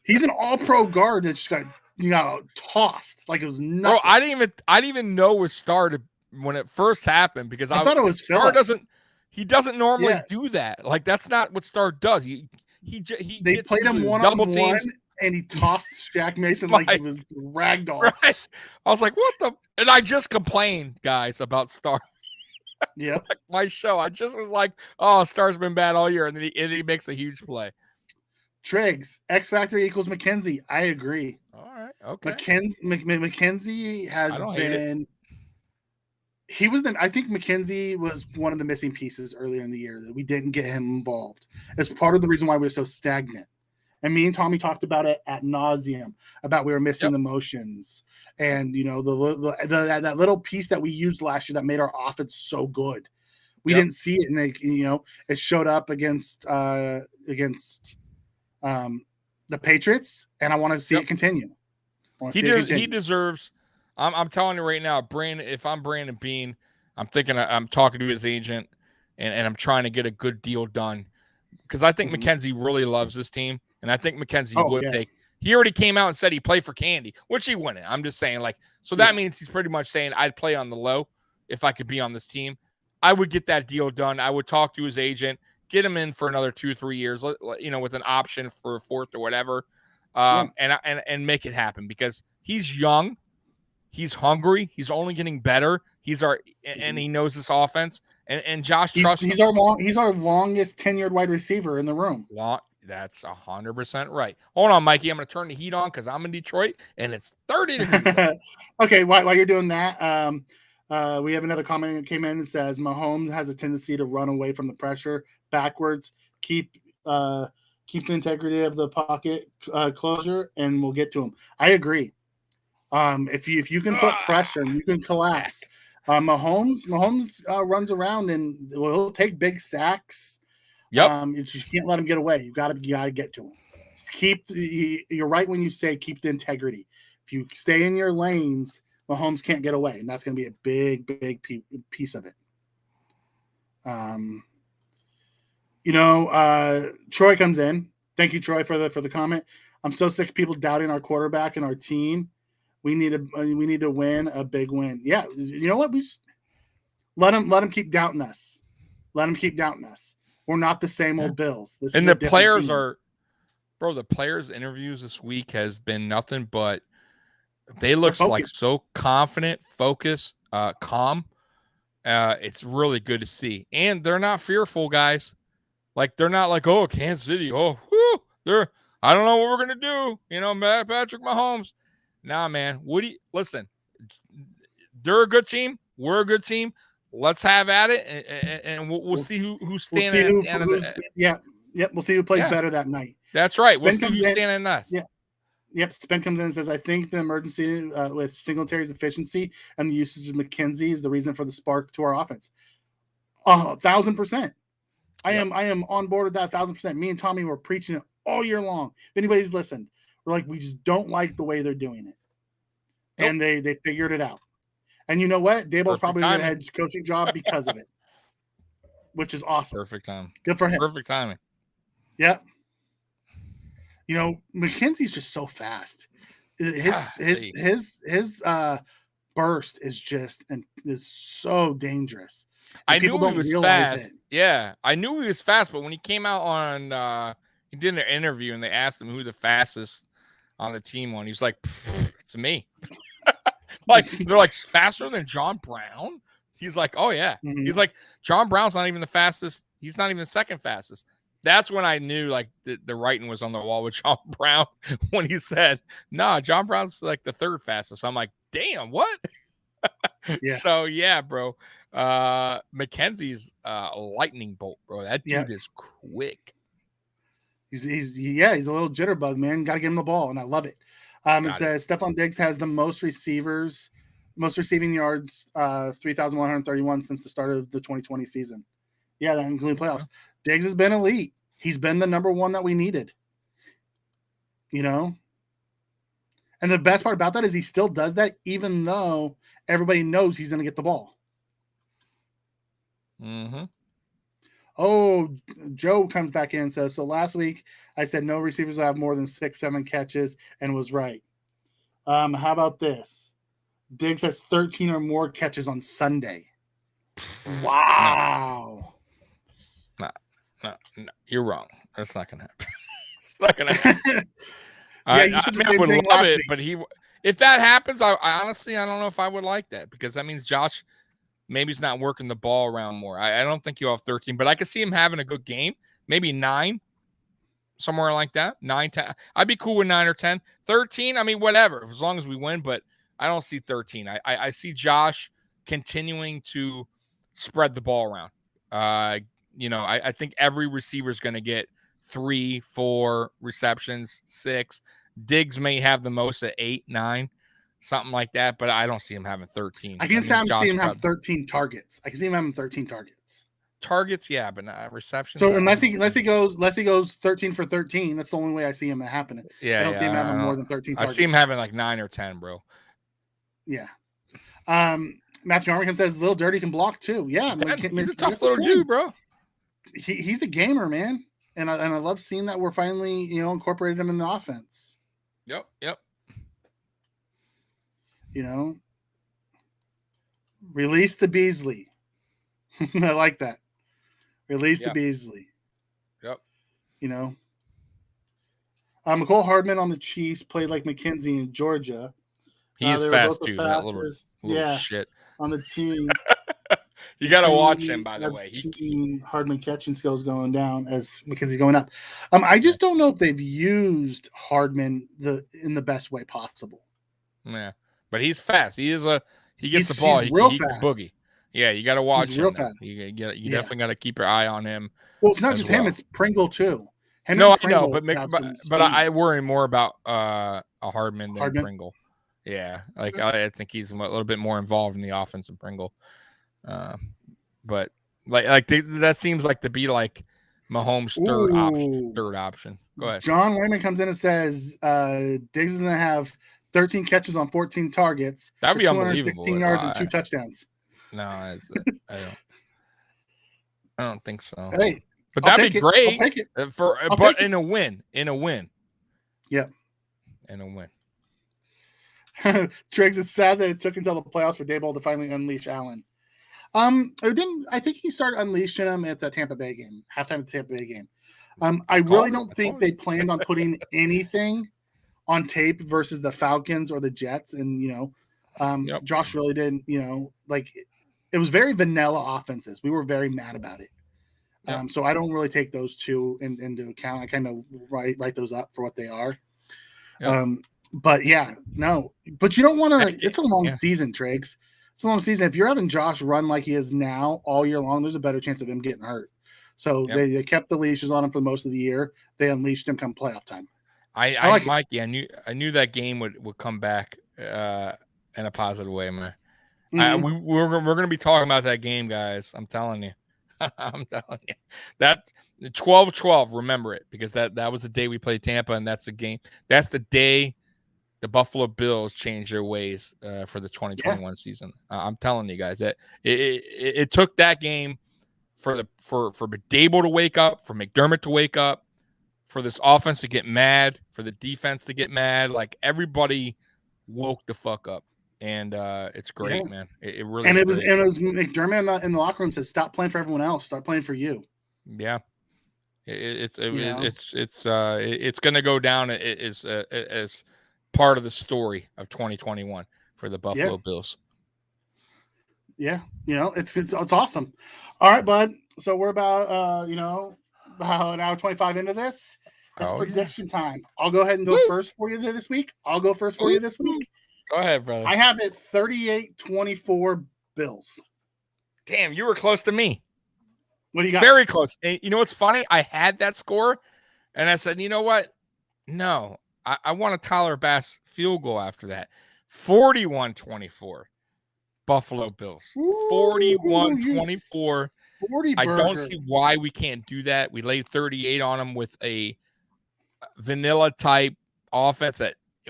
He's an all-pro guard that just got tossed like it was nothing. Bro, I didn't even know it was started when it first happened, because I thought it was Star doesn't normally do that. Like, that's not what Star does. They played him one-on-one, and he tossed Shaq Mason like he was ragdoll. Right. I was like, what the? And I just complained, guys, about Star. Yeah. My show. I just was like, oh, Star's been bad all year, and then he makes a huge play. Triggs, X Factor equals McKenzie. I agree. All right. Okay. McKenzie has been. I think McKenzie was one of the missing pieces earlier in the year that we didn't get him involved. As part of the reason why we were so stagnant. And me and Tommy talked about it ad nauseum about we were missing the motions, and that little piece that we used last year that made our offense so good. We didn't see it, and it showed up against the Patriots, and I want to see it continue. He deserves. I'm telling you right now, Brandon. If I'm Brandon Beane, I'm thinking I'm talking to his agent, and I'm trying to get a good deal done, because I think McKenzie really loves this team, and I think McKenzie would take. He already came out and said he played for Candy, which he wouldn't. I'm just saying, so that means he's pretty much saying I'd play on the low if I could be on this team. I would get that deal done. I would talk to his agent, get him in for another 2-3 years, with an option for a fourth or whatever, and make it happen, because he's young. He's hungry. He's only getting better. And he knows this offense. And Josh trusts him. He's our longest tenured wide receiver in the room. That's 100% right. Hold on, Mikey. I'm going to turn the heat on because I'm in Detroit and it's 30 degrees. Okay, while you're doing that, we have another comment that came in and says Mahomes has a tendency to run away from the pressure backwards. Keep the integrity of the pocket closure, and we'll get to him. I agree. If you can put pressure and you can collapse, Mahomes runs around and he'll take big sacks. Yep. You just can't let him get away. You gotta get to him. You're right when you say keep the integrity. If you stay in your lanes, Mahomes can't get away, and that's going to be a big piece of it. Troy comes in. Thank you, Troy, for the comment. I'm so sick of people doubting our quarterback and our team. We need to win a big win. Yeah, you know what? Let him keep doubting us. Let him keep doubting us. We're not the same old Bills. This and is a the different players team. are, bro. The players' interviews this week has been nothing but they look like so confident, focused, calm. It's really good to see, and they're not fearful, guys. Like they're not like, oh, Kansas City, oh, whoo, they're. I don't know what we're gonna do. You know, Patrick Mahomes. Nah, man. Woody, listen, they're a good team. We're a good team. Let's have at it, and we'll see who's standing at the end of the. Yep. We'll see who plays better that night. That's right. We'll see who's standing in us. Yeah. Yep. Spen comes in and says, I think the emergency with Singletary's efficiency and the usage of McKenzie is the reason for the spark to our offense. 1,000%. I am on board with that 1,000%. Me and Tommy were preaching it all year long. If anybody's listened, we're like, we just don't like the way they're doing it. Nope. And they figured it out. And you know what? Daboll's probably going to get a head coaching job because of it, which is awesome. Perfect time. Good for him. Perfect timing. Yep. You know, McKenzie's just so fast. His burst is so dangerous. I knew he was fast. Yeah, I knew he was fast, but when he came out on, he did an interview and they asked him who the fastest on the team was. He was like, "It's me." Like they're like faster than John Brown. He's like, "Oh yeah." Mm-hmm. He's like, John Brown's not even the fastest. He's not even the second fastest. That's when I knew like the writing was on the wall with John Brown when he said, "Nah, John Brown's like the third fastest." I'm like, "Damn, what?" Yeah. So yeah, bro. McKenzie's a lightning bolt, bro. That dude is quick. He's a little jitterbug, man. Got to give him the ball, and I love it. It says Stephon Diggs has the most receiving yards, 3,131 since the start of the 2020 season. Yeah, that including playoffs. Diggs has been elite. He's been the number one that we needed. You know? And the best part about that is he still does that even though everybody knows he's going to get the ball. Mm-hmm. Oh, Joe comes back in and says, so last week I said no receivers will have more than 6-7 catches and was right. How about this? Diggs has 13 or more catches on Sunday. Wow. No, you're wrong. That's not going to happen. It's not going to happen. You said the same I would thing love last it, week. but if that happens, I honestly, I don't know if I would like that because that means Josh maybe he's not working the ball around more. I don't think you'll have 13, but I could see him having a good game, maybe 9, somewhere like that. 9, 10. I'd be cool with 9 or 10. 13, I mean, whatever, as long as we win, but I don't see 13. I see Josh continuing to spread the ball around. I think every receiver is going to get 3, 4 receptions, 6. Diggs may have the most at 8, 9, something like that, but I don't see him having 13. I can see him have 13 targets. I can see him having 13 targets. Targets, yeah, but not receptions. So unless he goes 13 for 13, that's the only way I see him happening. Yeah, I don't see him having more than 13 targets. I see him having like 9 or 10, bro. Yeah. Matthew Armington says Little Dirty can block too. Yeah, he's a tough little dude, bro. He's a gamer, man, and I love seeing that we're finally incorporated him in the offense. Yep. Release the Beasley. I like that. Release the Beasley. Yep. McCole Hardman on the Chiefs played like McKenzie in Georgia. He is fast too. That little shit on the team. You got to watch him, by the way. Hardman catching skills going down as McKenzie's going up. I just don't know if they've used Hardman in the best way possible. Yeah, but he's fast. He gets the ball. He can boogie. Yeah, you got to watch him. Real fast. You definitely got to keep your eye on him. Well, it's not just him; it's Pringle too. I know, but I worry more about a Hardman than Pringle. Yeah, I think he's a little bit more involved in the offense than Pringle. But that seems like to be like Mahomes' third option. Go ahead. John Wayman comes in and says Diggs is going to have 13 catches on 14 targets. That'd be 216 yards and 2 touchdowns. No, I don't think so. Hey, but that'd be great. I'll take it. In a win. Yeah. In a win. Triggs, it's sad that it took until the playoffs for Daboll to finally unleash Allen. It didn't. I think he started unleashing them at the Tampa Bay game, halftime of the Tampa Bay game. I really don't think they planned on putting anything on tape versus the Falcons or the Jets, and Josh really didn't. It was very vanilla offenses. We were very mad about it. Yep. So I don't really take those two into account. I kind of write those up for what they are. Yep. But yeah, no. But you don't want to. It's a long season, Triggs. It's a long season. If you're having Josh run like he is now all year long, there's a better chance of him getting hurt. So they kept the leashes on him for most of the year. They unleashed him come playoff time. Mikey, I knew that game would come back in a positive way, man. Mm-hmm. We're going to be talking about that game, guys. I'm telling you. I'm telling you. That 12-12, remember it, because that was the day we played Tampa, and that's the game. That's the day the Buffalo Bills changed their ways for the 2021 season. I'm telling you guys that it took that game for Dable to wake up, for McDermott to wake up, for this offense to get mad, for the defense to get mad. Like, everybody woke the fuck up, and it's great, man. It really and it was McDermott in the locker room said, "Stop playing for everyone else. Start playing for you." Yeah, it's going to go down as part of the story of 2021 for the Buffalo Bills. Yeah, it's awesome. All right, bud. So we're about about an hour 25 into this. It's prediction time. I'll go ahead and go first for you this week. Go ahead, brother. I have it 38-24 Bills. Damn, you were close to me. What do you got? Very close. And you know what's funny? I had that score, and I said, you know what? No, I want a Tyler Bass field goal after that. 41-24. Buffalo Bills. 41-24. I don't see why we can't do that. We laid 38 on them with a vanilla type offense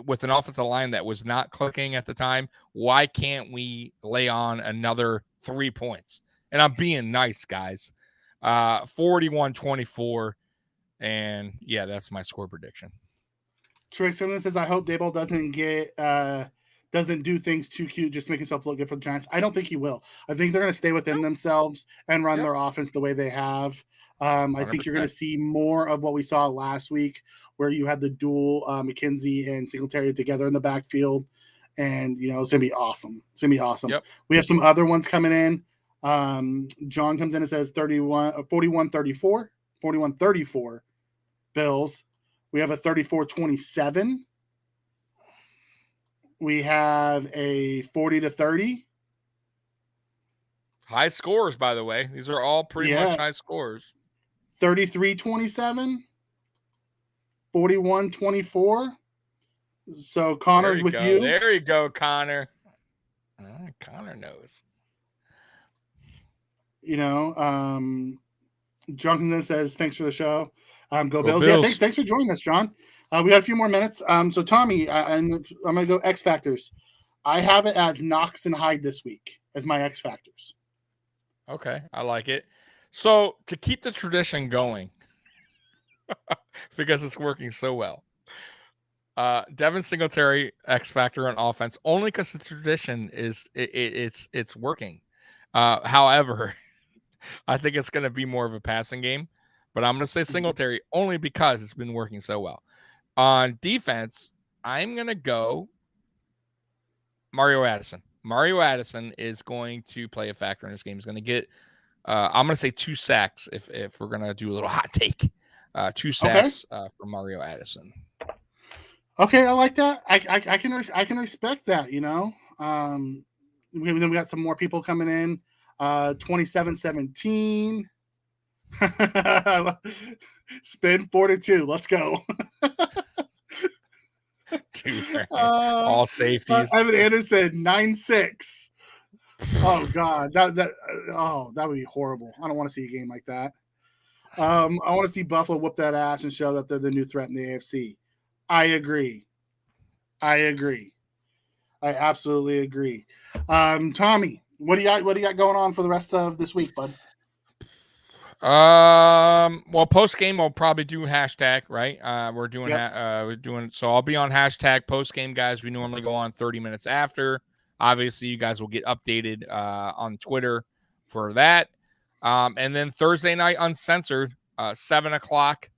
with an offensive line that was not clicking at the time. Why can't we lay on another 3 points? And I'm being nice, guys. 41-24. And yeah, that's my score prediction. Troy Simmons says, I hope Daboll doesn't do things too cute, just make himself look good for the Giants. I don't think he will. I think they're going to stay within themselves and run their offense the way they have. I think you're going to see more of what we saw last week, where you had the dual McKenzie and Singletary together in the backfield. And, it's going to be awesome. It's going to be awesome. Yep. We have some other ones coming in. John comes in and says 41-34 Bills. We have a 34-27. We have a 40-30. High scores, by the way. These are all pretty much high scores. 33-27. 41-24. So Connor's with you. There you go, Connor. Connor knows. Jonathan says, thanks for the show. Go Bills. Yeah, thanks for joining us, John. We got a few more minutes. So Tommy, I'm going to go X Factors. I have it as Knox and Hyde this week as my X Factors. Okay, I like it. So to keep the tradition going, because it's working so well, Devin Singletary X Factor on offense, only because the tradition it's working. However, I think it's going to be more of a passing game, but I'm going to say Singletary only because it's been working so well. On defense, I'm going to go Mario Addison. Mario Addison is going to play a factor in this game. He's going to get, I'm going to say 2 sacks if we're going to do a little hot take. 2 sacks for Mario Addison. Okay, I like that. I can respect that, Then we got some more people coming in. 27-17. Spin 4-2. Let's go. Dude, all safeties. Evan Anderson 9-6. Oh God, that would be horrible. I don't want to see a game like that. I want to see Buffalo whoop that ass and show that they're the new threat in the AFC. I agree. I absolutely agree. Tommy, what do you got going on for the rest of this week, bud? Well, post game we'll probably do hashtag, right? We're doing so I'll be on hashtag post game, guys. We normally go on 30 minutes after. Obviously, you guys will get updated on Twitter for that. And then Thursday night uncensored, 7 o'clock.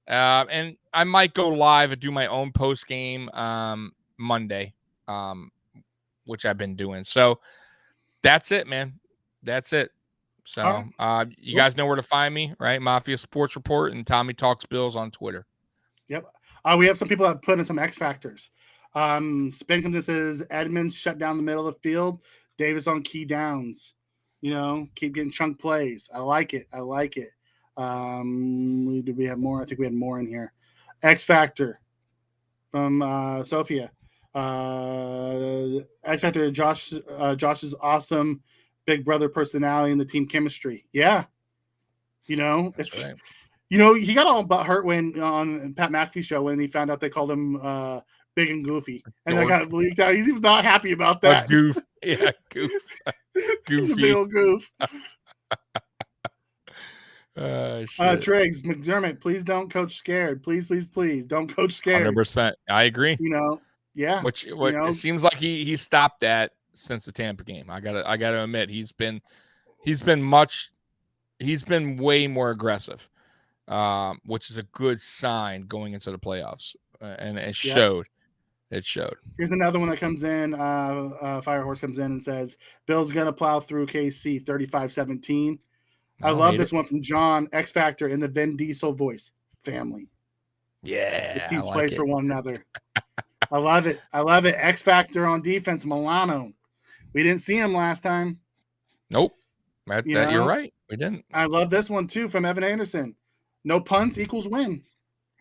And I might go live and do my own post game Monday, which I've been doing. So that's it, man. That's it. So you guys know where to find me, right? Mafia Sports Report and Tommy Talks Bills on Twitter. Yep. We have some people that put in some X factors. Spin comes and says Edmonds shut down the middle of the field. Davis on key downs. Keep getting chunk plays. I like it. Do we have more? I think we had more in here. X Factor from Sophia. X Factor, Josh's awesome big brother personality and the team chemistry. Yeah. It's right. He got all but hurt when on Pat McAfee show when he found out they called him big and goofy. And I got leaked out. He was not happy about that. A goof. Yeah, goof. Goofy. He's a big old goof. Triggs, McDermott, please don't coach scared. Please don't coach scared. 100%. I agree. Yeah. It seems like he stopped that since the Tampa game. I gotta admit he's been way more aggressive, which is a good sign going into the playoffs. And it showed. It showed. Here's another one that comes in. Firehorse comes in and says, Bill's going to plow through KC 35-17. I love this one from John, X Factor in the Vin Diesel voice. Family. Yeah. This team plays for one another. I love it. X Factor on defense, Milano. We didn't see him last time. Nope. You're right. We didn't. I love this one, too, from Evan Anderson. No punts equals win.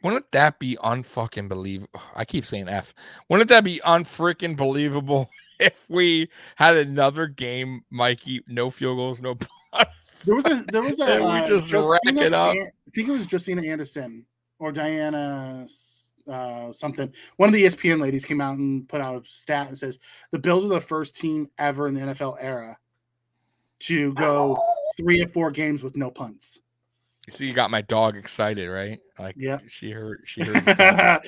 Wouldn't that be unfucking believable? I keep saying F. Wouldn't that be unfreaking believable if we had another game, Mikey? No field goals, no punts. There was a. We just rack it up. I think it was Justina Anderson or Diana something. One of the ESPN ladies came out and put out a stat and says the Bills are the first team ever in the NFL era to go 3 or 4 games with no punts. So you got my dog excited, right? Like, yeah, she heard. Yeah,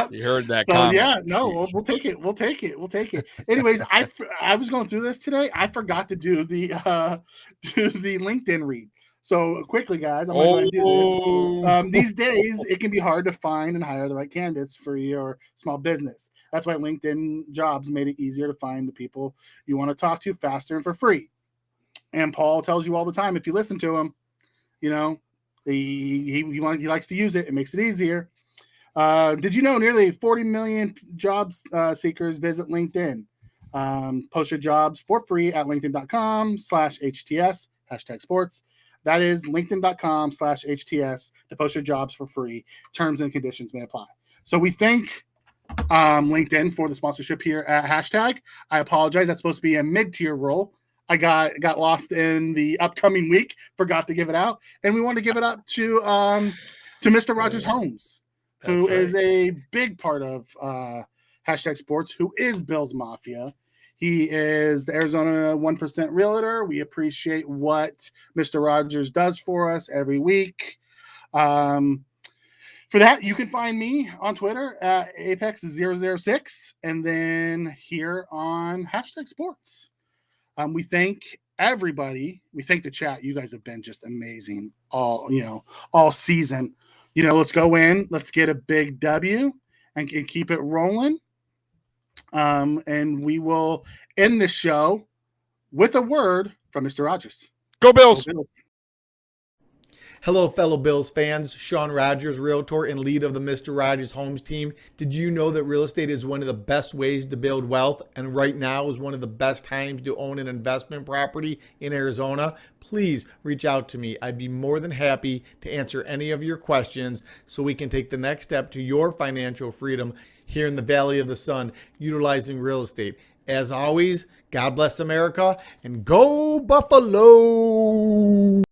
you heard that. So comment. Yeah, no, we'll take it. We'll take it. Anyways, I was going through this today. I forgot to do the LinkedIn read. So quickly, guys, I'm going to do this. These days, it can be hard to find and hire the right candidates for your small business. That's why LinkedIn Jobs made it easier to find the people you want to talk to faster and for free. And Paul tells you all the time, if you listen to him, he likes to use it. It makes it easier. Did you know nearly 40 million jobs seekers visit LinkedIn? Post your jobs for free at linkedin.com/HTS, #sports. That is linkedin.com/HTS to post your jobs for free. Terms and conditions may apply. So we thank LinkedIn for the sponsorship here at Hashtag. I apologize. That's supposed to be a mid-tier role. I got lost in the upcoming week, forgot to give it out. And we want to give it up to Mr. Rogers Holmes, who is a big part of Hashtag Sports, who is Bills Mafia. He is the Arizona 1% Realtor. We appreciate what Mr. Rogers does for us every week. For that, you can find me on Twitter at Apex006 and then here on Hashtag Sports. We thank everybody. We thank the chat. You guys have been just amazing all season. Let's go in. Let's get a big W and keep it rolling. And we will end the show with a word from Mr. Rogers. Go Bills. Go Bills. Hello, fellow Bills fans. Sean Rogers, Realtor and lead of the Mr. Rogers Homes team. Did you know that real estate is one of the best ways to build wealth, and right now is one of the best times to own an investment property in Arizona? Please reach out to me. I'd be more than happy to answer any of your questions so we can take the next step to your financial freedom here in the Valley of the Sun, utilizing real estate. As always, God bless America and go Buffalo!